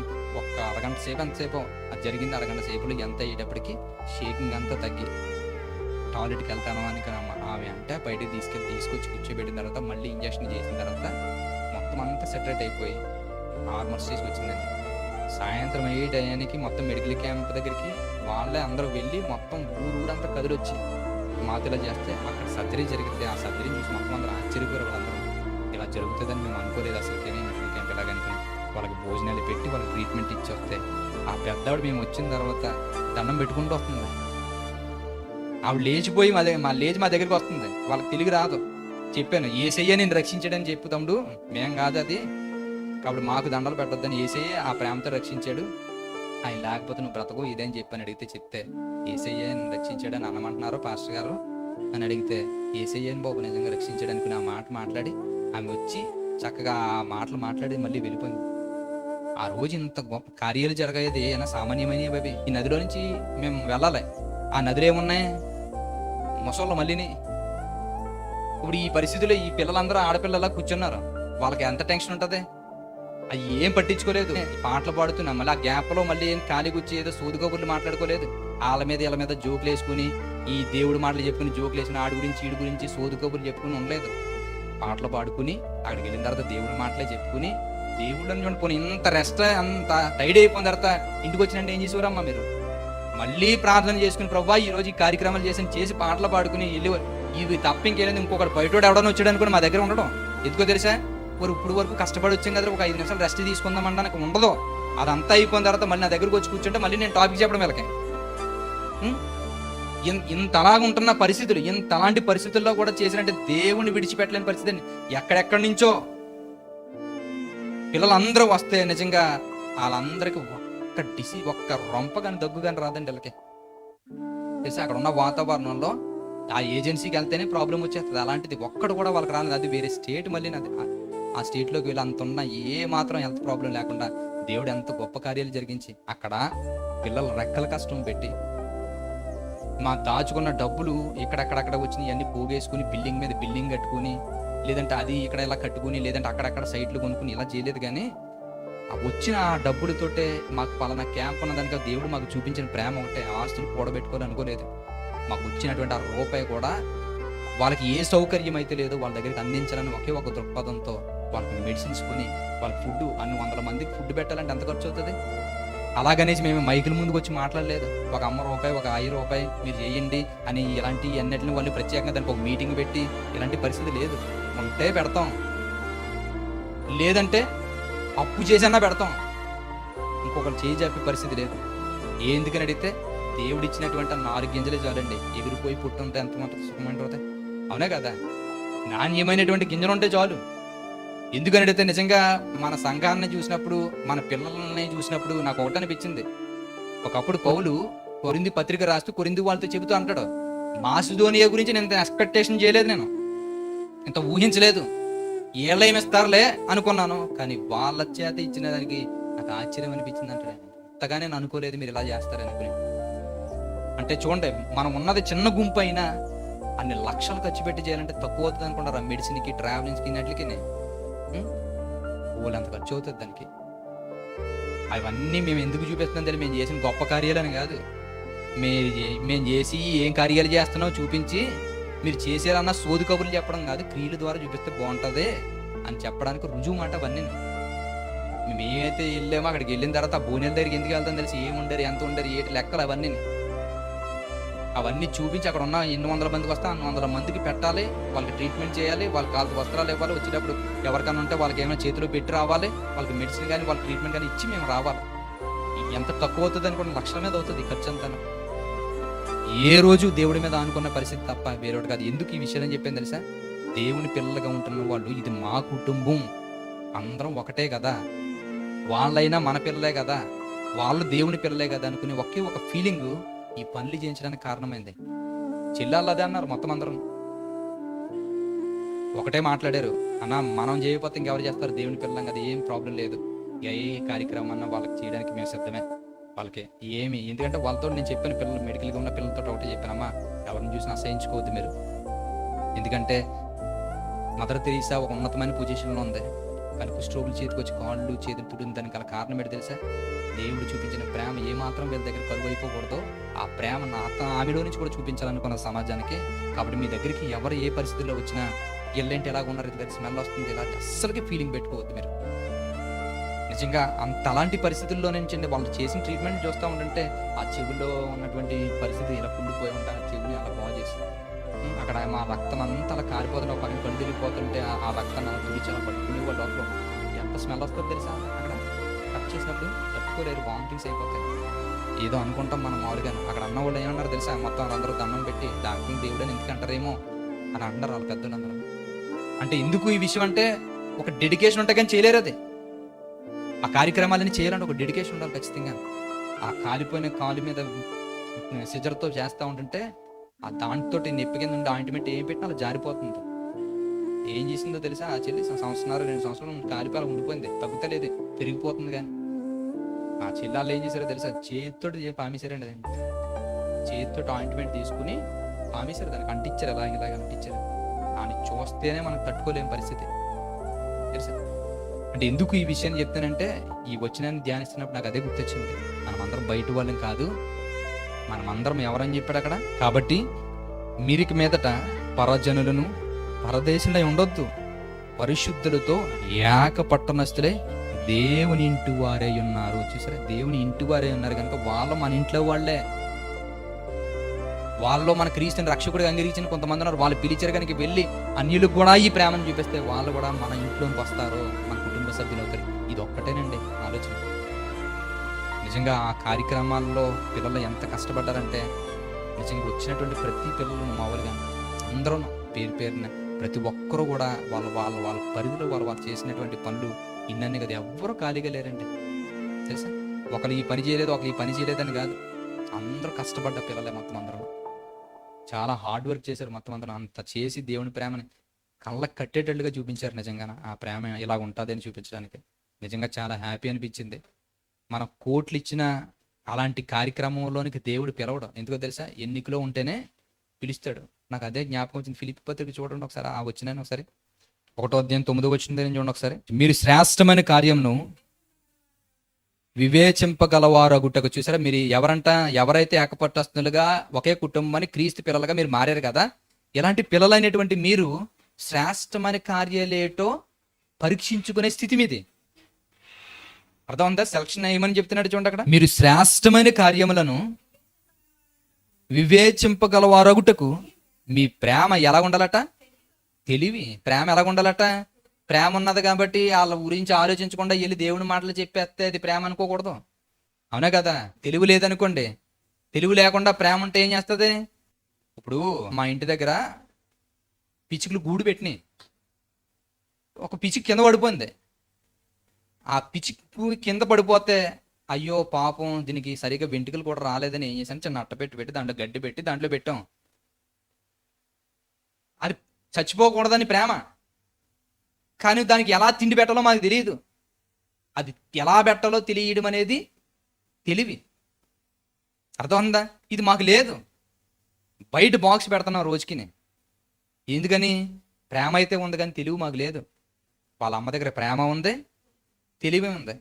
ఒక్క అరగంట సేపు అంతసేపు అది జరిగింది. అరగంట సేపులో ఎంత అయ్యేటప్పటికి షేకింగ్ అంతా తగ్గి టాయిలెట్కి వెళ్తాను అని ఆమె అంటే బయటకు తీసుకొచ్చి కూర్చోబెట్టిన తర్వాత మళ్ళీ ఇంజక్షన్ చేసిన తర్వాత మొత్తం అంతా సెటరేట్ అయిపోయి నార్మల్ స్టేజ్కి వచ్చిందండి. సాయంత్రం 8 అయ్యానికి మొత్తం మెడికల్ క్యాంప్ దగ్గరికి వాళ్ళే అందరూ వెళ్ళి మొత్తం ఊరంతా కదిలొచ్చి మాతలా చేస్తే అక్కడ సర్జరీ జరిగితే ఆ సర్జరీ చూసి మొత్తం అందరూ ఆశ్చర్యపోయారు. వాళ్ళందరూ ఇలా జరుగుతుందని మేము అనుకోలేదు అసలుకే, మెడికల్ క్యాంప్ ఎలాగనుకుని వాళ్ళకి భోజనాలు పెట్టి వాళ్ళకి ట్రీట్మెంట్ ఇచ్చి వస్తే ఆ పెద్దవాడు మేము వచ్చిన తర్వాత దండం పెట్టుకుంటూ వస్తుంది. ఆవిడ లేచిపోయి మా దగ్గరికి వస్తుంది, వాళ్ళకి తెలుగు రాదు. చెప్పాను ఏసయ్య నేను రక్షించాడని చెప్పు తమ్ముడు, మేం కాదు అది, కాబట్టి మాకు దండలు పెట్టొద్దని ఏసయ్య ఆ ప్రేమతో రక్షించాడు, ఆయన లేకపోతే నువ్వు బ్రతకు ఇదేని చెప్పని చెప్తే ఏసయ్య నేను రక్షించాడని అన్నమంటున్నారు పాస్టర్ గారు అని అడిగితే, ఏసయ్యని బాబు నిజంగా రక్షించాడనుకుని ఆ మాట మాట్లాడి ఆమె వచ్చి చక్కగా ఆ మాటలు మాట్లాడి మళ్ళీ వెళ్ళిపోయింది. ఆ రోజు ఇంత గొప్ప కార్యాలు జరగేది ఏమైనా సామాన్యమైన బాబీ. ఈ నదిలో నుంచి మేము వెళ్ళాలి, ఆ నదిలో ఏమున్నాయి మొసళ్ళు మళ్ళీని. ఇప్పుడు ఈ పరిస్థితుల్లో ఈ పిల్లలందరూ ఆడపిల్లలా కూర్చున్నారు, వాళ్ళకి ఎంత టెన్షన్ ఉంటుంది. అవి ఏం పట్టించుకోలేదు. పాటలు పాడుతున్నా మళ్ళీ ఆ గ్యాప్లో మళ్ళీ ఏం ఖాళీ కూర్చి ఏదో సూది కబుర్లు మాట్లాడుకోలేదు. వాళ్ళ మీద వీళ్ళ మీద జోకులు వేసుకుని, ఈ దేవుడు మాటలు చెప్పుకుని జోకులు వేసుకుని, ఆడి గురించి ఈడి గురించి సోది కబుర్లు చెప్పుకుని ఉండలేదు. పాటలు పాడుకుని అక్కడికి వెళ్ళిన తర్వాత దేవుడి మాటలే చెప్పుకుని, దేవుడు అని చూడండి పోనీ ఇంత రెస్ట్ అంత టైడ్ అయిపోయిన తర్వాత ఇంటికి వచ్చినంటే ఏం చేసేవారమ్మా మీరు? మళ్ళీ ప్రార్థన చేసుకుని, ప్రభువా ఈ రోజు ఈ కార్యక్రమాలు చేసి పాటలు పాడుకుని వెళ్ళేవారు. ఇవి తప్ప ఇంకేలేదు. ఇంకొకటి బయటోడు ఎవడన్నా వచ్చాడు అనుకుని మా దగ్గర ఉండడం ఎందుకో తెలుసా? ఇప్పుడు వరకు కష్టపడి వచ్చాం కదా, ఒక 5 నిమిషాలు రెస్ట్ తీసుకుందామంటానికి ఉండదు. అదంతా అయిపోయిన తర్వాత మళ్ళీ నా దగ్గరకు వచ్చి కూర్చుంటే మళ్ళీ నేను టాపిక్ చెప్పడం వెళ్ళకే. ఇంత అలాగుంటున్న పరిస్థితులు, ఇంత అలాంటి పరిస్థితుల్లో కూడా చేసినట్టే దేవుని విడిచిపెట్టలేని పరిస్థితి. ఎక్కడెక్కడి నుంచో పిల్లలందరూ వస్తే నిజంగా వాళ్ళందరికీ ఒక్క రొంప కానీ దగ్గు కానీ రాదండి వీళ్ళకి. తెలిసి అక్కడ ఉన్న వాతావరణంలో ఆ ఏజెన్సీకి వెళ్తేనే ప్రాబ్లం వచ్చేస్తుంది. అలాంటిది ఒక్కడు కూడా వాళ్ళకి రాలేదు. అది వేరే స్టేట్, మళ్ళీ ఆ స్టేట్లోకి వెళ్ళి అంత ఉన్న ఏ మాత్రం హెల్త్ ప్రాబ్లం లేకుండా దేవుడు ఎంత గొప్ప కార్యాలు జరిగించి అక్కడ పిల్లలు రెక్కల కష్టం పెట్టి మా దాచుకున్న డబ్బులు ఇక్కడక్కడ వచ్చినాయి అన్ని పోగేసుకుని బిల్డింగ్ మీద బిల్డింగ్ కట్టుకుని, లేదంటే అది ఇక్కడ ఇలా కట్టుకుని, లేదంటే అక్కడక్కడ సైట్లు కొనుక్కుని ఇలా చేయలేదు. కానీ వచ్చిన ఆ డబ్బులతోటే మాకు పలానా క్యాంప్ ఉన్నదానికి దేవుడు మాకు చూపించిన ప్రేమ ఒకటే. ఆస్తులు కూడబెట్టుకోవాలి అనుకోలేదు. మాకు వచ్చినటువంటి ఆ రూపాయి కూడా వాళ్ళకి ఏ సౌకర్యం అయితే లేదో వాళ్ళ దగ్గరికి అందించాలని ఒకే ఒక దృక్పథంతో వాళ్ళకి మెడిసిన్స్ కొని, వాళ్ళ ఫుడ్ అన్ని 100 మందికి ఫుడ్ పెట్టాలంటే ఎంత ఖర్చు అవుతుంది? అలాగనేసి మేము మైకుల ముందుకు వచ్చి మాట్లాడలేదు. ఒక అమ్మ రూపాయి, ఒక 5 రూపాయి మీరు చేయండి అని ఇలాంటి అన్నిటిని వాళ్ళు ప్రత్యేకంగా దానికి ఒక మీటింగ్ పెట్టి ఇలాంటి పరిస్థితి లేదు. ఉంటే పెడతాం, లేదంటే అప్పు చేసన్నా పెడతాం. ఇంకొకరు చేయి చెప్పే పరిస్థితి లేదు. ఎందుకని అడిగితే దేవుడు ఇచ్చినటువంటి 4 గింజలే చాలండి. ఎగిరిపోయి పుట్టుంటే ఎంతమంది సుఖమంటే అవునే కదా? నాణ్యమైనటువంటి గింజలు ఉంటే చాలు. ఎందుకని అడిగితే నిజంగా మన సంఘాన్ని చూసినప్పుడు, మన పిల్లల్ని చూసినప్పుడు నాకు ఒకటి అనిపించింది. ఒకప్పుడు పౌలు కొరింథీ పత్రిక రాస్తూ కొరింథీ వాళ్ళతో చెబుతూ అంటాడు, మాసిదోనియా గురించి నేను ఇంత ఎక్స్పెక్టేషన్ చేయలేదు, నేను ఇంత ఊహించలేదు. ఏళ్ళ ఏమిస్తారులే అనుకున్నాను, కానీ వాళ్ళ చేత ఇచ్చిన దానికి నాకు ఆశ్చర్యం అనిపించింది అంటాడు. ఇంతగా నేను అనుకోలేదు మీరు ఇలా చేస్తారనుకుని. అంటే చూడండి, మనం ఉన్నది చిన్న గుంపు అయినా అన్ని లక్షలు ఖర్చు పెట్టి చేయాలంటే తక్కువ అవుతుంది అనుకుంటారు. ఆ మెడిసిన్కి, ట్రావెలింగ్స్కి, ఇన్నట్లకి వాళ్ళు అంత ఖర్చు అవుతుంది దానికి. అవన్నీ మేము ఎందుకు చూపిస్తున్నాం తెలియదు. మేము చేసిన గొప్ప కార్యాలని కాదు, మేము చేసి ఏం కార్యాలు చేస్తున్నామో చూపించి మీరు చేసేరన్న సోది కబుర్లు చెప్పడం కాదు, క్రియల ద్వారా చూపిస్తే బాగుంటుంది అని చెప్పడానికి రుజువు మాట అవన్నీ. మేము ఏమైతే వెళ్ళామో అక్కడికి వెళ్ళిన తర్వాత ఆ బోనెల దగ్గరికి ఎందుకు వెళ్తాం తెలిసి ఏమి ఉండరు, ఎంత ఉండరు, ఏటి లెక్కలు అవన్నీ చూపించి అక్కడ ఉన్న 800 మందికి వస్తే 800 మందికి పెట్టాలి, వాళ్ళకి ట్రీట్మెంట్ చేయాలి, వాళ్ళకి కాళ్ళ వస్త్రాలు ఇవ్వాలి, వచ్చేటప్పుడు ఎవరికైనా ఉంటే వాళ్ళకి ఏమైనా చేతిలో పెట్టి రావాలి, వాళ్ళకి మెడిసిన్ కానీ వాళ్ళకి ట్రీట్మెంట్ కానీ ఇచ్చి మేము రావాలి. ఎంత తక్కువ అవుతుంది అనుకోండి, లక్షల మీద అవుతుంది ఖర్చు అంతా. ఏ రోజు దేవుడి మీద అనుకున్న పరిస్థితి తప్ప వేరొకటి కాదు. ఎందుకు ఈ విషయాన్ని చెప్పాను తెలుసా? దేవుని పిల్లలుగా ఉంటున్న వాళ్ళు ఇది మా కుటుంబం, అందరం ఒకటే కదా, వాళ్ళైనా మన పిల్లలే కదా, వాళ్ళు దేవుని పిల్లలే కదా అనుకునే ఒకే ఒక ఫీలింగ్ ఈ పనులు చేయించడానికి కారణమైంది. చెల్లాళ్ళు అదే అన్నారు మొత్తం అందరం ఒకటే మాట్లాడారు, అన్న మనం చేయకపోతే ఇంకెవరు చేస్తారు, దేవుని పిల్లలం కదా, ఏం ప్రాబ్లం లేదు, ఏ కార్యక్రమం అన్నా వాళ్ళకి చేయడానికి మేము సిద్ధమే. వాళ్ళకి ఏమి, ఎందుకంటే వాళ్ళతో నేను చెప్పిన పిల్లలు, మెడికల్గా ఉన్న పిల్లలతో ఒకటే చెప్పానమ్మా, ఎవరిని చూసినా అసహించుకోవద్దు మీరు. ఎందుకంటే మదర్ తెరీసా ఒక ఉన్నతమైన పొజిషన్లో ఉంది, కానీ కుష్ఠరోగుల చేతికి వచ్చి కాళ్ళు చేతులు తుడిన దానికి గల కారణం ఏంటి తెలుసా? దేవుడు చూపించిన ప్రేమ ఏమాత్రం వీళ్ళ దగ్గర కరువు అయిపోకూడదు, ఆ ప్రేమ ఆమెలో నుంచి కూడా చూపించాలనుకున్న సమాజానికి. కాబట్టి మీ దగ్గరికి ఎవరు ఏ పరిస్థితుల్లో వచ్చినా ఎల్లేంటి ఎలాగ ఉన్నారు, ఇది స్మెల్ వస్తుంది, ఇలాంటి అస్సలకి ఫీలింగ్ పెట్టుకోవద్దు మీరు. నిజంగా అలాంటి పరిస్థితుల్లో నుంచి వాళ్ళు చేసిన ట్రీట్మెంట్ చూస్తూ ఉంటుంటే ఆ చెవుల్లో ఉన్నటువంటి పరిస్థితి ఇలా కుళ్ళిపోయి ఉంటాయి, ఆ చెవుని అలా బాగు చేసి అక్కడ మా రక్తం అంతా అలా కారిపోతుంటే ఒక పక్కన కళ్ళు తిరిగిపోతుంటే ఆ రక్తాన్ని అలా తుడిచి అలా పట్టుకునే వాళ్ళు లోపల ఎంత స్మెల్ వస్తుందో తెలుసా? అక్కడ కట్ చేసినప్పుడు తట్టుకోలేరు, వామిటింగ్స్ అయిపోతాయి. ఏదో అనుకుంటాం మనం మామూలుగా. అక్కడ అన్న వాళ్ళు ఏమన్నారు తెలుసా? మొత్తం అందరూ దండం పెట్టి డాక్టర్ దేవుడని ఎందుకు అంటారేమో అని అంటారు వాళ్ళ పెద్దలందరూ. అంటే ఎందుకు ఈ విషయం అంటే ఒక డెడికేషన్ ఉంటే కానీ చేయలేరు. అది ఆ కార్యక్రమాలని చేయాలంటే ఒక డెడికేషన్ ఉండాలి ఖచ్చితంగా. ఆ కాలిపోయిన కాలు మీద సిజర్తో చేస్తూ ఉంటుంటే ఆ దాంతో నొప్పి కింద ఉండే ఆయింట్మెంట్ ఏం పెట్టినా అలా జారిపోతుంది. ఏం చేసిందో తెలుసా? ఆ చెల్లి 1 సంవత్సరం 2 సంవత్సరాలు కాలిపోయి అలా ఉండిపోయింది, తగ్గుతలేదు, పెరిగిపోతుంది. కానీ ఆ చెల్లాళ్ళు ఏం చేశారో తెలుసా? చేతితో పామేశారండి. అదండి చేతితో ఆయింట్మెంట్ తీసుకుని పామేశారు, దానికి అంటించారు, ఇలాగ అంటించారు. దాన్ని చూస్తేనే మనకు తట్టుకోలేని పరిస్థితి తెలుసా? అంటే ఎందుకు ఈ విషయాన్ని చెప్తానంటే, ఈ వచనాన్ని ధ్యానిస్తున్నప్పుడు నాకు అదే గుర్తొచ్చింది. మనమందరం బయట వాళ్ళం కాదు, మనమందరం ఎవరని చెప్పాడు అక్కడ. కాబట్టి మీరికి మీదట పరజనులను పరదేశంలో ఉండొద్దు, పరిశుద్ధులతో ఏక పట్టణస్థులే దేవుని ఇంటి వారే ఉన్నారు. చూసారా, దేవుని ఇంటి వారే ఉన్నారు కనుక వాళ్ళు మన ఇంట్లో వాళ్ళే. వాళ్ళలో మన క్రీస్తుని రక్షకుడిగా అంగీకరించిన కొంతమంది ఉన్నారు, వాళ్ళు పిలిచారు కనుక వెళ్ళి అన్యులకు కూడా ఈ ప్రేమను చూపిస్తే వాళ్ళు కూడా మన ఇంట్లోకి వస్తారు, మన కుటుంబ సభ్యులు అవుతారు. ఇది ఒక్కటేనండి ఆలోచన. నిజంగా ఆ కార్యక్రమాల్లో పిల్లలు ఎంత కష్టపడ్డారంటే, నిజంగా వచ్చినటువంటి ప్రతి పిల్లలు మామూలుగా అందరూ పేరు పేరున ప్రతి ఒక్కరూ కూడా వాళ్ళ పరిధిలో వాళ్ళు చేసినటువంటి పనులు ఇన్నన్నీ కదా, ఎవ్వరూ ఖాళీగా లేరండి. తెలుసా, ఒకరు ఈ పని చేయలేదు, ఒకరు ఈ పని చేయలేదని కాదు, అందరూ కష్టపడ్డ పిల్లలే మొత్తం అందరూ. చాలా హార్డ్ వర్క్ చేశారు మొత్తం అందరూ. అంత చేసి దేవుని ప్రేమని కళ్ళకు కట్టేటట్టుగా చూపించారు. నిజంగా ఆ ప్రేమ ఇలా ఉంటుంది అని చూపించడానికి నిజంగా చాలా హ్యాపీ అనిపించింది. మన కోట్లు ఇచ్చిన అలాంటి కార్యక్రమంలోనికి దేవుడు పిలవడం ఎందుకో తెలుసా, ఎన్నికలో ఉంటేనే పిలుస్తాడు. నాకు అదే జ్ఞాపకం వచ్చింది. ఫిలిప్పీ పత్రిక చూడండి ఒకసారి, ఆ వచ్చినాను ఒకసారి 1వ అధ్యాయం 9వ వచనం చూడండి ఒకసారి. మీరు శ్రేష్టమైన కార్యంను వివేచింపగలవారగుటకు. చూసారా, మీరు ఎవరైతే ఏకపట్టస్తులుగా ఒకే కుటుంబాన్ని క్రీస్తు పిల్లలుగా మీరు మారారు కదా, ఇలాంటి పిల్లలైనటువంటి మీరు శ్రేష్టమైన కార్యాలేటో పరీక్షించుకునే స్థితి మీది. అర్థం ఉందా? సెలక్షన్ ఏమని చెప్తున్నాడు చూడండి అక్కడ. మీరు శ్రేష్టమైన కార్యములను వివేచింపగలవారగుటకు మీ ప్రేమ ఎలా ఉండాలట? తెలివి. ప్రేమ ఎలా ఉండాలట? ప్రేమ ఉన్నది కాబట్టి వాళ్ళ గురించి ఆలోచించకుండా వెళ్ళి దేవుని మాటలు చెప్పేస్తే అది ప్రేమ అనుకోకూడదు. అవునా కదా? తెలివి లేదనుకోండి, తెలివి లేకుండా ప్రేమ ఉంటే ఏం చేస్తుంది? ఇప్పుడు మా ఇంటి దగ్గర పిచ్చుకలు గూడు పెట్టినాయి. ఒక పిచ్చుక కింద పడిపోయింది. ఆ పిచ్చుకు కింద పడిపోతే అయ్యో పాపం, దీనికి సరిగ్గా వెంట్రుకలు కూడా రాలేదని ఏం చేశాను, చిన్న అట్ట పెట్టి దాంట్లో గడ్డి పెట్టి దాంట్లో పెట్టాం. అది చచ్చిపోకూడదని ప్రేమ, కానీ దానికి ఎలా తిండి పెట్టాలో మాకు తెలియదు. అది ఎలా పెట్టాలో తెలియడం అనేది తెలివి. అర్థం ఉందా? ఇది మాకు లేదు. బయట బాక్స్ పెడుతున్నాం రోజుకి. ఎందుకని? ప్రేమ అయితే ఉంది కానీ తెలివి మాకు లేదు. వాళ్ళ అమ్మ దగ్గర ప్రేమ ఉంది, తెలివి ఉంది.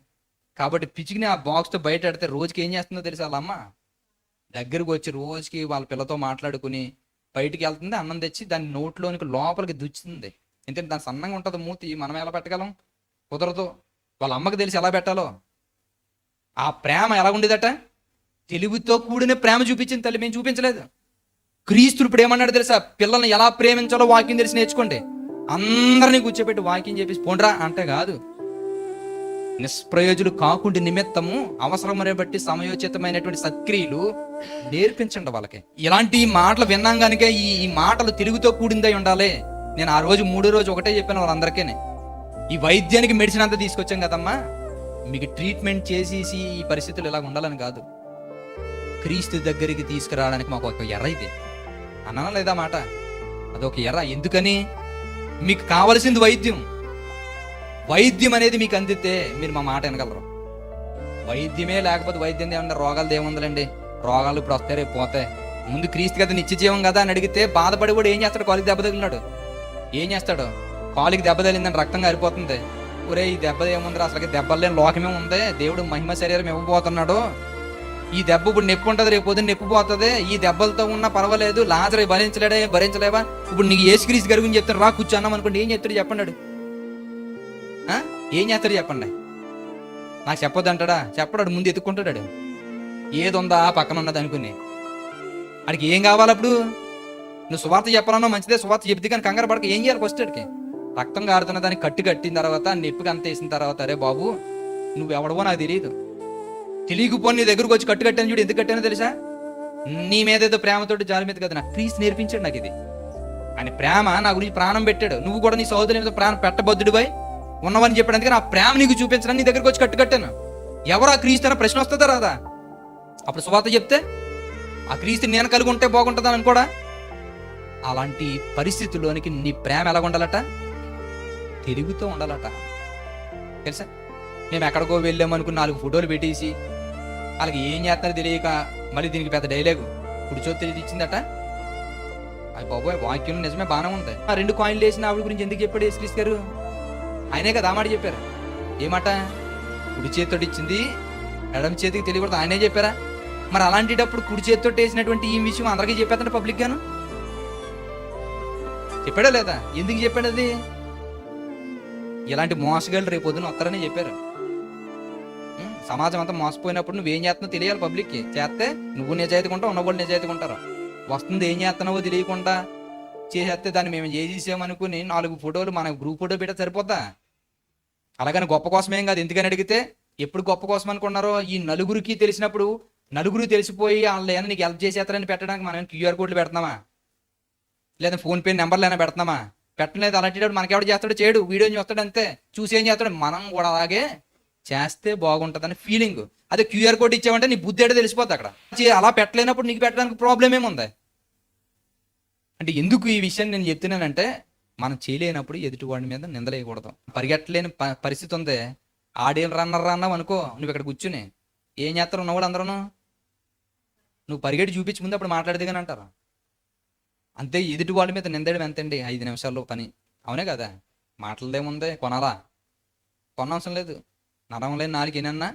కాబట్టి పిచ్చికిని ఆ బాక్స్తో బయట పెడితే రోజుకి ఏం చేస్తుందో తెలుసా, వాళ్ళ అమ్మ దగ్గరకు వచ్చి రోజుకి వాళ్ళ పిల్లతో మాట్లాడుకుని బయటికి వెళ్తుంది, అన్నం తెచ్చి దాని నోట్లోనికి లోపలికి దుచ్చుతుంది. ఎందుకంటే దాని సన్నంగా ఉంటుంది మూతి, మనం ఎలా పెట్టగలం? కుదరదు. వాళ్ళ అమ్మకి తెలిసి ఎలా పెట్టాలో. ఆ ప్రేమ ఎలా ఉండేదట? తెలివితో కూడిన ప్రేమ చూపించింది తల్లి, మేము చూపించలేదు. క్రీస్తుడు ఇప్పుడు ఏమన్నాడు తెలుసా? పిల్లల్ని ఎలా ప్రేమించాలో వాక్యం తెలిసి నేర్చుకోండి. అందరినీ కూర్చోబెట్టి వాక్యం చెప్పేసి పోండ్రా అంటే కాదు. నిష్ప్రయోజులు కాకుండా నిమిత్తము అవసరమనే బట్టి సమయోచితమైనటువంటి సత్క్రియలు నేర్పించండి వాళ్ళకి. ఇలాంటి మాటలు విన్నాం కనుక ఈ మాటలు తెలుగుతో కూడిందై ఉండాలి. నేను ఆ రోజు 3వ రోజు ఒకటే చెప్పాను వాళ్ళందరికీ, ఈ వైద్యానికి మెడిసిన్ అంతా తీసుకొచ్చాం కదమ్మా, మీకు ట్రీట్మెంట్ చేసేసి ఈ పరిస్థితులు ఇలా ఉండాలని కాదు, క్రీస్తు దగ్గరికి తీసుకురావడానికి మాకు ఒక ఎర్ర ఇది అన్నా లేదా మాట. అదొక ఎర్ర. ఎందుకని? మీకు కావలసింది వైద్యం. వైద్యం అనేది మీకు అందితే మీరు మా మాట వినగలరు. వైద్యమే లేకపోతే వైద్యం ఏమన్నా రోగాలు ఏముందండి? రోగాలు ఇప్పుడు వస్తాయి, రేపు పోతాయి. ముందు క్రీస్తు కదా, నిత్య జీవం కదా అని అడిగితే బాధపడి కూడా ఏం చేస్తాడు? కాలికి దెబ్బ తగిలినాడు, ఏం చేస్తాడు? కాలికి దెబ్బ తగిలిందని రక్తం కారిపోతుంది. ఒరే, ఈ దెబ్బ ఏముంది? అసలు దెబ్బలు లేని లోకమే ఉంది. దేవుడు మహిమ శరీరం ఇవ్వబోతున్నాడు. ఈ దెబ్బ ఇప్పుడు నొప్పి ఉంటుంది, రేపు పొద్దున్న నొప్పి పోతుంది. ఈ దెబ్బలతో ఉన్నా పర్వాలేదు, లాజరు భరించలేవా? ఇప్పుడు నీకు యేసుక్రీస్తు గారి గురించి చెప్తాడు, రా కూర్చున్నాం అనుకోండి, ఏం చెప్తాడు చెప్పండి? ఏం చేస్తాడు చెప్పండి? నాకు చెప్పొద్దు అంటాడా? చెప్పడాడు, ముందు ఎత్తుక్కుంటాడు. ఏది ఉందా పక్కన ఉన్నది అనుకుని అడికి ఏం కావాలి? అప్పుడు నువ్వు సువార్త చెప్పాలన్నా మంచిదే, సువార్త చెప్తే కానీ కంగారు పడక ఏం చేయాలి? ఫస్ట్ అడికి రక్తం కారుతున్న దాన్ని కట్టిన తర్వాత, నొప్పికి అంత వేసిన తర్వాత, అరే బాబు నువ్వు ఎవడవో నాకు తెలియదు, తెలియకపోని నీ దగ్గరకు వచ్చి కట్టాను చూడు. ఎందుకు కట్టానో తెలుసా? నీ మీద ఏదో ప్రేమతోటి జాలి మీద కదా. నాకు క్రీస్తు నేర్పించాడు నాకు ఇది. అని ప్రేమ నా గురించి ప్రాణం పెట్టాడు. నువ్వు కూడా నీ సహోదరుని మీద ప్రాణం పెట్టబద్దుడు పోయి ఉన్నవని చెప్పాడు. అందుకే నా ప్రేమ నీకు చూపించడానికి నీ దగ్గరకు వచ్చి కట్టాను. ఎవరు ఆ క్రీస్తు అన్న ప్రశ్న వస్తుందా రాదా? అప్పుడు సువార్త చెప్తే ఆ క్రీస్తు నేను కలిగి ఉంటే బాగుంటుందని అనుకోడా? అలాంటి పరిస్థితుల్లోనికి నీ ప్రేమ ఎలా ఉండాలట? తెలుగుతో ఉండాలట. తెలుసా? మేము ఎక్కడికో వెళ్ళామనుకుని 4 ఫోటోలు పెట్టేసి వాళ్ళకి ఏం చేస్తారో తెలియక మళ్ళీ దీనికి పెద్ద డైలాగు ఇప్పుడు తెలియదు ఇచ్చిందట. అది బాబోయ్, వాక్యం నిజమే బాగానే ఉంది. 2 కాయిన్లు వేసిన ఆవిడ గురించి ఎందుకు చెప్పాడు యేసుక్రీస్తు గారు? ఆయనే కదా ఆ మాట చెప్పారు. ఏమాట కుడి చేతితో ఇచ్చింది, ఎడమ చేతికి తెలియకూడదు ఆయనే చెప్పారా? మరి అలాంటిటప్పుడు కుడి చేతితో వేసినటువంటి ఈ విషయం అందరికీ చెప్పేస్తాడు పబ్లిక్ గాను. చెప్పాడా లేదా? ఎందుకు చెప్పాడు అది? ఇలాంటి మోసగాళ్ళు రేపు పొద్దున వస్తారని చెప్పారు. సమాజం అంతా మోసపోయినప్పుడు నువ్వేం చేస్తున్నావు తెలియాలి పబ్లిక్కి. చేస్తే నువ్వు నిజాయితీగా ఉంటావు, ఉన్నవాళ్ళు నిజాయితీగా ఉంటారు. వస్తుంది ఏం చేస్తున్నావో తెలియకుండా చేసేస్తే దాన్ని మేము చేసేసామనుకుని 4 ఫోటోలు మన గ్రూప్ ఫోటో పెడితే సరిపోద్దా? అలాగని గొప్ప కోసమేం కాదు. ఎందుకని అడిగితే ఎప్పుడు గొప్ప కోసం అనుకున్నారో ఈ నలుగురికి తెలిసినప్పుడు, నలుగురు తెలిసిపోయి వాళ్ళు ఏమైనా నీకు హెల్ప్ చేసేస్తారని పెట్టడానికి మనం క్యూఆర్ కోడ్లు పెడుతున్నామా? లేదా ఫోన్పే నెంబర్లు అయినా పెడుతున్నామా? పెట్టలేదు. అలాంటి మనకెవడు చేస్తాడో చేయడు, వీడియో చూస్తాడు అంతే. చూసి ఏం చేస్తాడు? మనం కూడా అలాగే చేస్తే బాగుంటుంది అని ఫీలింగ్. అదే క్యూఆర్ కోడ్ ఇచ్చామంటే నీ బుద్ధి ఏడో తెలిసిపోద్ది అక్కడ. అలా పెట్టలేనప్పుడు నీకు పెట్టడానికి ప్రాబ్లం ఏముంది? అంటే ఎందుకు ఈ విషయం నేను చెప్తున్నానంటే, మనం చేయలేనప్పుడు ఎదుటి వాడి మీద నిందలేయకూడదు. పరిగెట్టలేని పరిస్థితి ఉంది, ఆడేం రన్నర్ అన్నావు అనుకో, నువ్వు ఇక్కడ కూర్చుని ఏం చేస్తారు ఉన్నవాడు అందరూ? నువ్వు పరిగెట్టి చూపించి ముందు అప్పుడు మాట్లాడితే కానీ అంటారు. అంతే, ఎదుటి వాళ్ళ మీద నిందేయడం ఎంతండి? 5 నిమిషాల్లో పని. అవునే కదా? మాటలదేముంది, కొనాలా? కొనవసరం లేదు. నరం లేని నాలుగు ఏనన్నా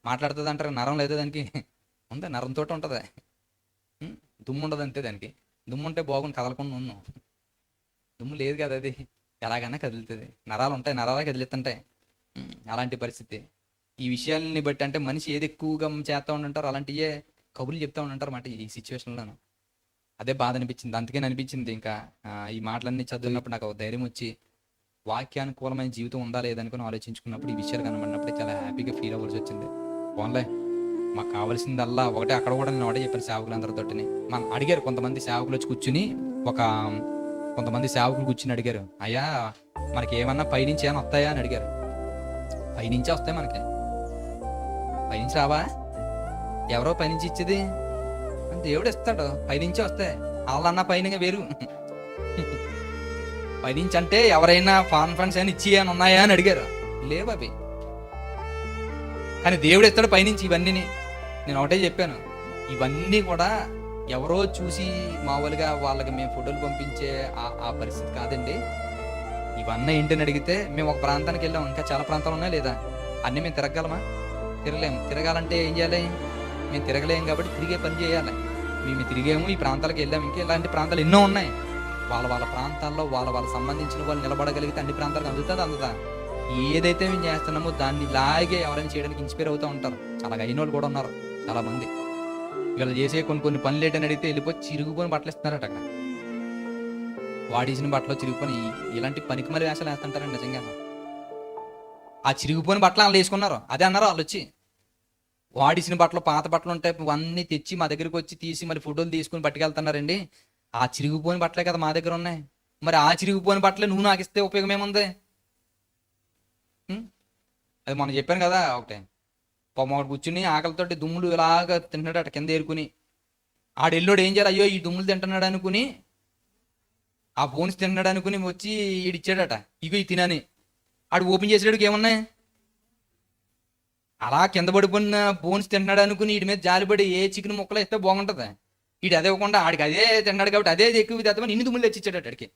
మాట్లాడుతుంది అంటారు. నరం లేదు దానికి, ఉంది, నరంతో ఉంటుంది. దుమ్ము ఉండదు అంతే దానికి. దుమ్ము ఉంటే బాగుంది, కదలకుండా ఉన్నాం. దుమ్ము లేదు కదా, అది ఎలాగైనా కదులుతుంది. నరాలు ఉంటాయి, నరాలే కదిలిస్తుంటాయి. అలాంటి పరిస్థితి. ఈ విషయాలని బట్టి అంటే మనిషి ఏది ఎక్కువగా చేస్తూ ఉంటుంటారు అలాంటివే కబుర్లు చెప్తూ ఉంటుంటారు అన్నమాట ఈ సిచ్యువేషన్లోనూ. అదే బాధ అనిపించింది. అందుకే అనిపించింది ఇంకా ఈ మాటలన్నీ చదివినప్పుడు నాకు ధైర్యం వచ్చి వాక్యానుకూలమైన జీవితం ఉందా లేదనుకుని ఆలోచించుకున్నప్పుడు ఈ విషయాలు కనబడినప్పుడు చాలా హ్యాపీగా ఫీల్ అవ్వాల్సి వచ్చింది. పోన్లే, మాకు కావాల్సిందల్లా ఒకటే. అక్కడ కూడా నేను ఒకటే చెప్పాను సేవకులందరితోటిని. మనం అడిగారు కొంతమంది సేవకులు వచ్చి కూర్చుని, కొంతమంది సేవకులు కూర్చుని అడిగారు, అయ్యా మనకి ఏమన్నా పైనుంచి ఏమైనా వస్తాయా అని అడిగారు. పైనుంచే వస్తాయి మనకి, పైనుంచి రావా? ఎవరో పైనుంచి ఇచ్చేది? దేవుడు ఇస్తాడు, పైనుంచే వస్తాయి. వాళ్ళన్నా పైన వేరు. పైనుంచి అంటే ఎవరైనా ఫండ్స్ అయినా ఇచ్చి అని ఉన్నాయా అని అడిగారు. లేవు అవి. కానీ దేవుడు ఇస్తాడు పైనుంచి ఇవన్నీ. నేను ఒకటే చెప్పాను, ఇవన్నీ కూడా ఎవరో చూసి మామూలుగా వాళ్ళకి మేము ఫోటోలు పంపించే ఆ పరిస్థితి కాదండి. ఇవన్నీ ఏంటని అడిగితే, మేము ఒక ప్రాంతానికి వెళ్ళాం, ఇంకా చాలా ప్రాంతాలు ఉన్నాయి లేదా? అన్నీ మేము తిరగలమా? తిరగలేము. తిరగాలంటే ఏం చేయాలి? మేము తిరగలేము కాబట్టి తిరిగే పని చేయాలి. మేము తిరిగేము, ఈ ప్రాంతాలకు వెళ్ళాము. ఇంకా ఇలాంటి ప్రాంతాలు ఎన్నో ఉన్నాయి. వాళ్ళ ప్రాంతాల్లో వాళ్ళ సంబంధించిన వాళ్ళు నిలబడగలిగితే అన్ని ప్రాంతాలకు అందుతా. ఏదైతే మేము చేస్తున్నామో దాన్ని ఇలాగే ఎవరైనా చేయడానికి ఇన్స్పైర్ అవుతూ ఉంటారు. అలాగ అయిన వాళ్ళు కూడా ఉన్నారు చాలా మంది. వీళ్ళు చేసే కొన్ని పనులు ఏంటని అడిగితే వెళ్ళిపోయి చిరుగుపోని బట్టలు ఇస్తున్నారట. అక్కడ వాడేసిన బట్టలు చిరిగిపోయి ఇలాంటి పనికిమలి వేషాలు వేస్తుంటారండి నిజంగా. ఆ చిరిగిపోయిన బట్టలు వాళ్ళు వేసుకున్నారు. అదే అన్నారు వాళ్ళు వచ్చి. వాడిసిన బట్టలు, పాత బట్టలు ఉంటాయి, అన్నీ తెచ్చి మా దగ్గరికి వచ్చి తీసి మళ్ళీ ఫోటోలు తీసుకుని పట్టుకెళ్తున్నారండి. ఆ చిరిగిపోయిన బట్టలే కదా మా దగ్గర ఉన్నాయి. మరి ఆ చిరిగిపోయిన బట్టలే నువ్వు నాకు ఇస్తే ఉపయోగం ఏముంది? అది మనం చెప్పాను కదా, ఒకటే పొమ్మడు కూర్చుని ఆకలితోటి దుమ్ములు ఇలాగా తింటున్నాడు అట కింద ఏరుకుని. ఆడెల్లోడు ఏం చేయాలి? అయ్యో ఈ దుమ్ములు తింటున్నాడు అనుకుని, ఆ బోన్స్ తింటున్నాడు అనుకుని వచ్చి ఈడిచ్చాడట, ఇగో ఈ తినని. ఆడు ఓపెన్ చేసేటికి ఏమున్నాయి? అలా కింద పడిపోయిన బోన్స్ తింటున్నాడు అనుకుని వీడి మీద జాలిపడి ఏ చికెన్ ముక్కలు ఇస్తే బాగుంటుంది. వీడు అదే ఇవ్వకుండా ఆడికి అదే తిన్నాడు కాబట్టి అదే ఎక్కువ తెద్దామని ఇన్ని దుమ్ములు తెచ్చిచ్చాడు అడికి.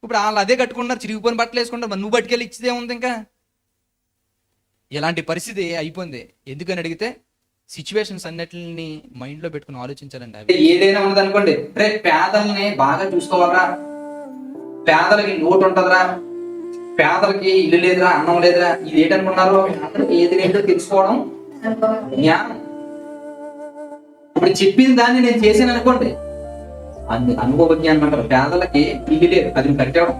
ఇప్పుడు వాళ్ళు అదే కట్టుకుంటున్నారు, చిరిగిపోయిన బట్టలు వేసుకుంటారు. మరి నువ్వు బట్టుకెళ్ళి ఇచ్చిదే ఉంది. ఇంకా ఇలాంటి పరిస్థితి అయిపోయింది. ఎందుకని అడిగితే సిచ్యువేషన్స్ అన్నిటిని మైండ్ లో పెట్టుకుని ఆలోచించాలండి. ఏదైనా ఉన్నది అనుకోండి, పేదల్ని బాగా చూసుకోవాలరా, పేదలకి లోటు ఉంటదిరా, పేదలకి ఇల్లు లేదురా, అన్నం లేదురా, ఇది ఏంటనుకున్నారు? ఏది ఏంటో తెలుసుకోవడం జ్ఞానం. ఇప్పుడు చెప్పిన దాన్ని నేను చేశాను అనుకోండి, అనుభవ జ్ఞానం అంటారు. పేదలకి ఇల్లు లేదు, అది కట్టడం.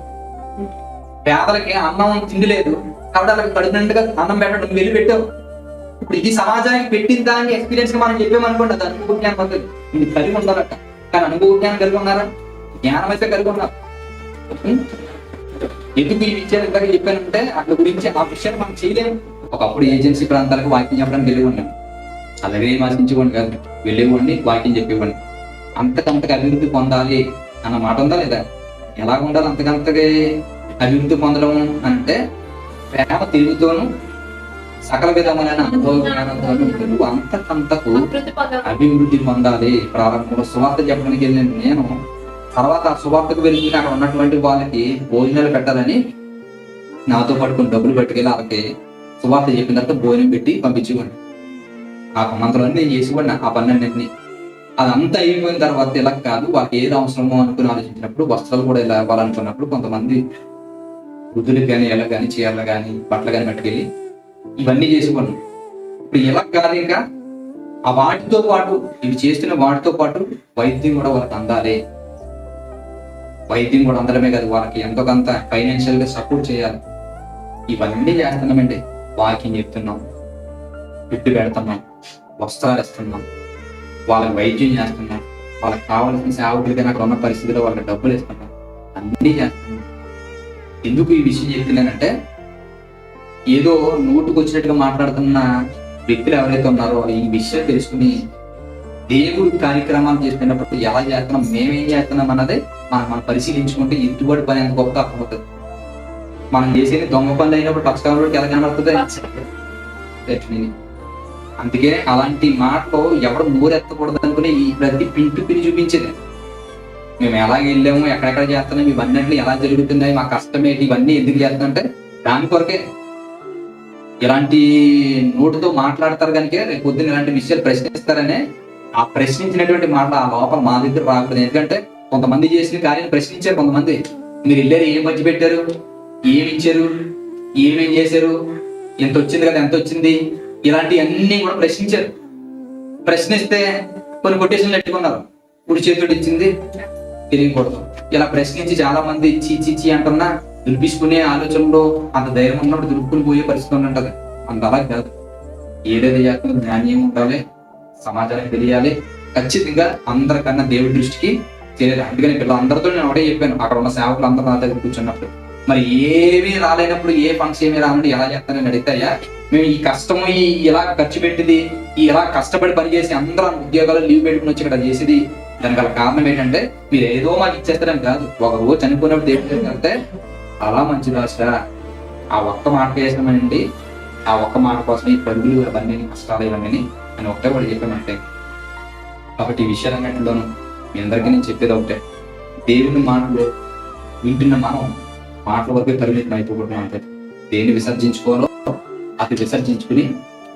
పేదలకి అన్నం తిండి లేదు కాబట్టి వాళ్ళకి కడుపునందుగా అన్నం పెట్టడం, నువ్వు వెళ్ళి పెట్టావు. ఇప్పుడు ఇది సమాజానికి పెట్టిన దాన్ని ఎక్స్పీరియన్స్ గా మనం చెప్పామనుకోండి, అది అనుభవ జ్ఞానం అవుతుంది. ఇది కలిగి ఉండాలట. కానీ అనుభవ జ్ఞానం కలిగి ఉన్నారా? జ్ఞానం అయితే కలిగి ఉన్నారు. ఎందుకు ఈ విషయాలు ఇందాక చెప్పానంటే అట్ల గురించి ఆ విషయాన్ని మనం చేయలేము. ఒకప్పుడు ఏజెన్సీ ప్రాంతాలకు వాక్యం చెప్పడానికి వెళ్ళివ్వండి, అలాగే ఆశించుకోండి కాదు, వెళ్ళివ్వండి, వాక్యం చెప్పివ్వండి. అంతకంతకు అభివృద్ధి పొందాలి అన్న మాట ఉందా లేదా? ఎలా ఉండాలి అంతకంతగా అభివృద్ధి పొందడం అంటే? ప్రేమ తిరుగుతోను సకల విధమైన అనుభవ జ్ఞానంతో అంతకంతకు అభివృద్ధి పొందాలి. ప్రారంభంలో సువార్త చెప్పడానికి వెళ్ళిన నేను తర్వాత ఆ సువార్తకు వెళ్ళి అక్కడ ఉన్నటువంటి వాళ్ళకి భోజనాలు పెట్టాలని నాతో పాటు కొన్ని డబ్బులు పట్టుకెళ్ళి వాళ్ళకి సువార్త చెప్పిన తర్వాత భోజనం పెట్టి పంపించేవాడిని. ఆ మంత్రాలన్నీ నేను చేసేవాడిని, ఆ పన్నెండింటిని. అదంతా అయిపోయిన తర్వాత ఇలా కాదు, వాళ్ళకి ఏది అవసరమో అనుకుని ఆలోచించినప్పుడు వస్త్రాలు కూడా ఇలా ఇవ్వాలనుకున్నప్పుడు కొంతమంది వృద్ధులకు కానీ ఎలా కానీ చీరలు కానీ బట్టలు కానీ పట్టుకెళ్ళి ఇవన్నీ చేసేవాడిని. ఇప్పుడు ఇలా కాదు, ఇంకా ఆ వాటితో పాటు ఇవి చేస్తున్న వాటితో పాటు వైద్యం కూడా వాళ్ళకి అందాలి. వైద్యం కూడా అందడమే కాదు, వాళ్ళకి ఎంతో కొంత ఫైనాన్షియల్ గా సపోర్ట్ చేయాలి. ఇవన్నీ చేస్తున్నామండి. వాకింగ్ చెప్తున్నాం, ఫుడ్ పెడుతున్నాం, వస్త్రాలు ఇస్తున్నాం, వాళ్ళకి వైద్యం చేస్తున్నాం, వాళ్ళకి కావాల్సిన సేవకులకి అక్కడ ఉన్న పరిస్థితిలో వాళ్ళకి డబ్బులు ఇస్తున్నాం, అన్నీ చేస్తున్నాం. ఎందుకు ఈ విషయం చెప్తున్నానంటే, ఏదో నోటుకు వచ్చినట్టుగా మాట్లాడుతున్న వ్యక్తులు ఎవరైతే ఉన్నారో ఈ విషయం తెలుసుకుని దేవుడి కార్యక్రమాలు చేస్తున్నప్పుడు ఎలా చేస్తున్నాం, మేమేం చేస్తున్నాం అన్నది మనం పరిశీలించుకుంటే ఎదుగుబడి పని ఎంత గొప్ప అర్థమవుతుంది. మనం చేసేది దొంగ పనులు అయినప్పుడు పక్షకాలంలోకి ఎలా కనబడుతుంది. అందుకే అలాంటి మాటలు ఎవరు నోరెత్తకూడదు అనుకుని ఈ ప్రతి పింటు పిని చూపించేది. మేము ఎలాగ వెళ్ళాము, ఎక్కడెక్కడ చేస్తున్నాం, ఇవన్నీ ఎలా జరుగుతున్నాయి, మా కష్టం ఏంటి, ఇవన్నీ ఎందుకు చేస్తామంటే దాని కొరకే. ఇలాంటి నోటుతో మాట్లాడతారు కనుక రేపు పొద్దున్న ఇలాంటి విషయాలు ప్రశ్నిస్తారనే ఆ ప్రశ్నించినటువంటి మాటలు ఆ లోపల మా దగ్గర రాకూడదు. ఎందుకంటే కొంతమంది చేసిన కార్యాన్ని ప్రశ్నించారు. కొంతమంది మీరు వెళ్ళారు, ఏం మధ్య పెట్టారు, ఏమి ఇచ్చారు, ఏమేం చేశారు, ఎంత వచ్చింది కదా, ఎంత వచ్చింది, ఇలాంటివన్నీ కూడా ప్రశ్నించారు. ప్రశ్నిస్తే కొన్ని కొటేషన్లు పెట్టుకున్నారు, కుడి చేతుడు ఇచ్చింది తిరిగికూడదు. ఇలా ప్రశ్నించి చాలా మంది చీ అంటున్నా దులిపించుకునే ఆలోచనలో అంత ధైర్యం ఉన్నప్పుడు దులుపుకుని పోయే పరిస్థితి ఉంటది. అంత అలా కాదు. ఏదైతే చేస్తుందో జ్ఞానం ఉండాలి, సమాజానికి తెలియాలి. ఖచ్చితంగా అందరికన్నా దేవుడి దృష్టికి తెలియాలి. అందుకని పిల్లలందరితో నేను ఒకటే చెప్పాను, అక్కడ ఉన్న సేవకులు అందరూ నా దగ్గర కూర్చున్నప్పుడు, మరి ఏమీ రాలేనప్పుడు ఏ ఫంక్షన్ ఏమీ రానండి ఎలా చేస్తానని అడిగితాయా, మేము ఈ కష్టము ఇలా ఖర్చు పెట్టింది, ఇలా కష్టపడి పనిచేసి అందరూ ఉద్యోగాలు లీవ్ పెట్టుకుని వచ్చి ఇక్కడ చేసేది, దానికి గల కారణం ఏంటంటే మీరు ఏదో మాకు ఇచ్చేస్తారని కాదు. ఒక రోజు చనిపోయినప్పుడు దేవుడు వెళ్తే అలా మంచి రాశ ఆ ఒక్క మాట వేసామనండి, ఆ ఒక్క మాట కోసం ఈ పరుగులు అవన్నీ కష్టాలు ఇవన్నీ అని ఒకటే కూడా చెప్పామంటే. కాబట్టి ఈ విషయాలన్నింటిలోనూ మీ అందరికీ నేను చెప్పేది ఒకటే, దేవుని మాటలు వింటున్న మనం మాటల వరకే పరిమితం అయిపోకూడదు. అంతే. దేన్ని విసర్జించుకోవాలో అది విసర్జించుకుని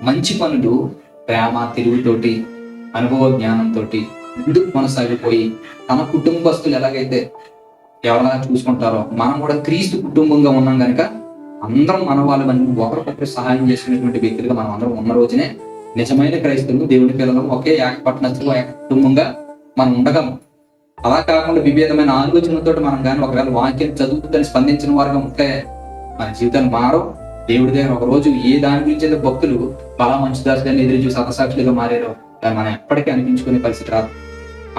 మంచి పనులు ప్రేమ తిరుగుతోటి అనుభవ జ్ఞానంతో ముందుకు కొనసాగిపోయి తన కుటుంబస్తులు ఎలాగైతే ఎవరైనా చూసుకుంటారో మనం కూడా క్రీస్తు కుటుంబంగా ఉన్నాం కనుక అందరం మన వాళ్ళని ఒకరికొకరు సహాయం చేసుకునేటువంటి వ్యక్తులుగా మనం అందరం ఉన్న రోజునే నిజమైన క్రైస్తవులు దేవుని పిల్లలు ఒకే ఏకపట్నస్తులు ఏక కుటుంబంగా మనం ఉండగలం. అలా కాకుండా విభేదమైన ఆలోచనలతో మనం కానీ ఒకవేళ వాక్యం చదువుతుందని స్పందించిన వారుగా ఉంటే మన జీవితాలు మారో. దేవుడి దగ్గర ఒక రోజు ఏ దాని గురించి అయితే భక్తులు బలా మంచుదాసులని ఎదురు చూసి హతసాక్షులుగా మారారో దాన్ని మనం ఎప్పటికీ అనిపించుకునే పరిస్థితి రాదు.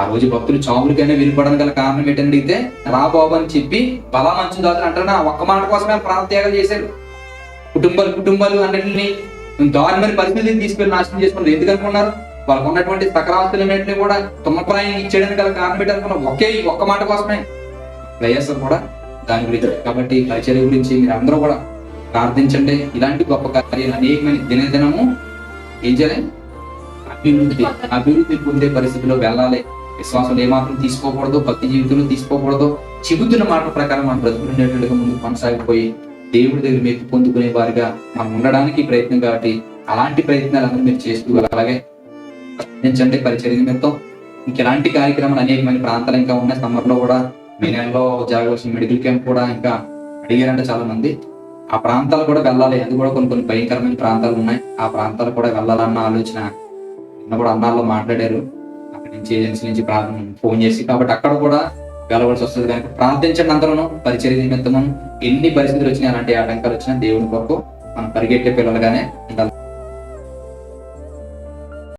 ఆ రోజు భక్తులు చావులకైనా వెళ్ళిపోవడానికి గల కారణం ఏంటంటే అడిగితే రా బాబు అని చెప్పి బలా మంచుదాసులు అంటారు ఆ ఒక్క మాట కోసమే ప్రాణత్యాగాలు చేశారు. కుటుంబాలు అన్నింటినీ దారుణమైన పరిస్థితిని తీసుకెళ్లి నాశనం చేసుకున్నారు. ఎందుకు అనుకున్నారు? వాళ్ళకు ఉన్నటువంటి సకరాస్తులన్నింటినీ కూడా తుమ్మప్రాయం ఇచ్చేయడానికి గల కారణం ఏంటనుకున్నారు? ఒక్క మాట కోసమే వైఎస్ఆర్ కూడా దాని గురించి. కాబట్టి పరిచర్య గురించి మీరు అందరూ కూడా ప్రార్థించండి. ఇలాంటి గొప్ప కార్యాలు అనేకమైన దినదినము ఏం చేయాలి? అభివృద్ధి పొందే పరిస్థితిలో వెళ్ళాలి. విశ్వాసం ఏమాత్రం తీసుకోకూడదు, భక్తి జీవితంలో తీసుకోకూడదు. చెబుతున్న మాట ప్రకారం మనం బ్రతుకునేట్టుగా ముందు కొనసాగిపోయి దేవుడి దగ్గర మెప్పు పొందుకునే వారిగా మనం ఉండడానికి ప్రయత్నం. కాబట్టి అలాంటి ప్రయత్నాలు అందరూ మీరు చేస్తూ అలాగే ప్రార్థించండి. పరిచర్య నిమిత్తం ఇంకెలాంటి కార్యక్రమాలు అనేకమైన ప్రాంతాలు ఇంకా ఉన్నాయి. సమ్మర్లో కూడా మే నెలలో జరగవలసిన మెడికల్ క్యాంప్ కూడా ఇంకా అడిగారంటే చాలా మంది. ఆ ప్రాంతాలు కూడా వెళ్ళాలి. అది కూడా కొన్ని భయంకరమైన ప్రాంతాలు ఉన్నాయి. ఆ ప్రాంతాలు కూడా వెళ్ళాలన్న ఆలోచన నిన్న కూడా అన్నాల్లో మాట్లాడారు. అక్కడి నుంచి ఏజెన్సీ నుంచి ఫోన్ చేసి, కాబట్టి అక్కడ కూడా వెళ్ళవలసి వస్తుంది. కనుక ప్రార్థించండి అందరూ. పరిచర్య నిమిత్తము ఎన్ని పరిస్థితులు వచ్చినా, అలాంటి ఆటంకాలు వచ్చినా దేవుని కొరకు మనం పరిగెట్టే పిల్లలుగానే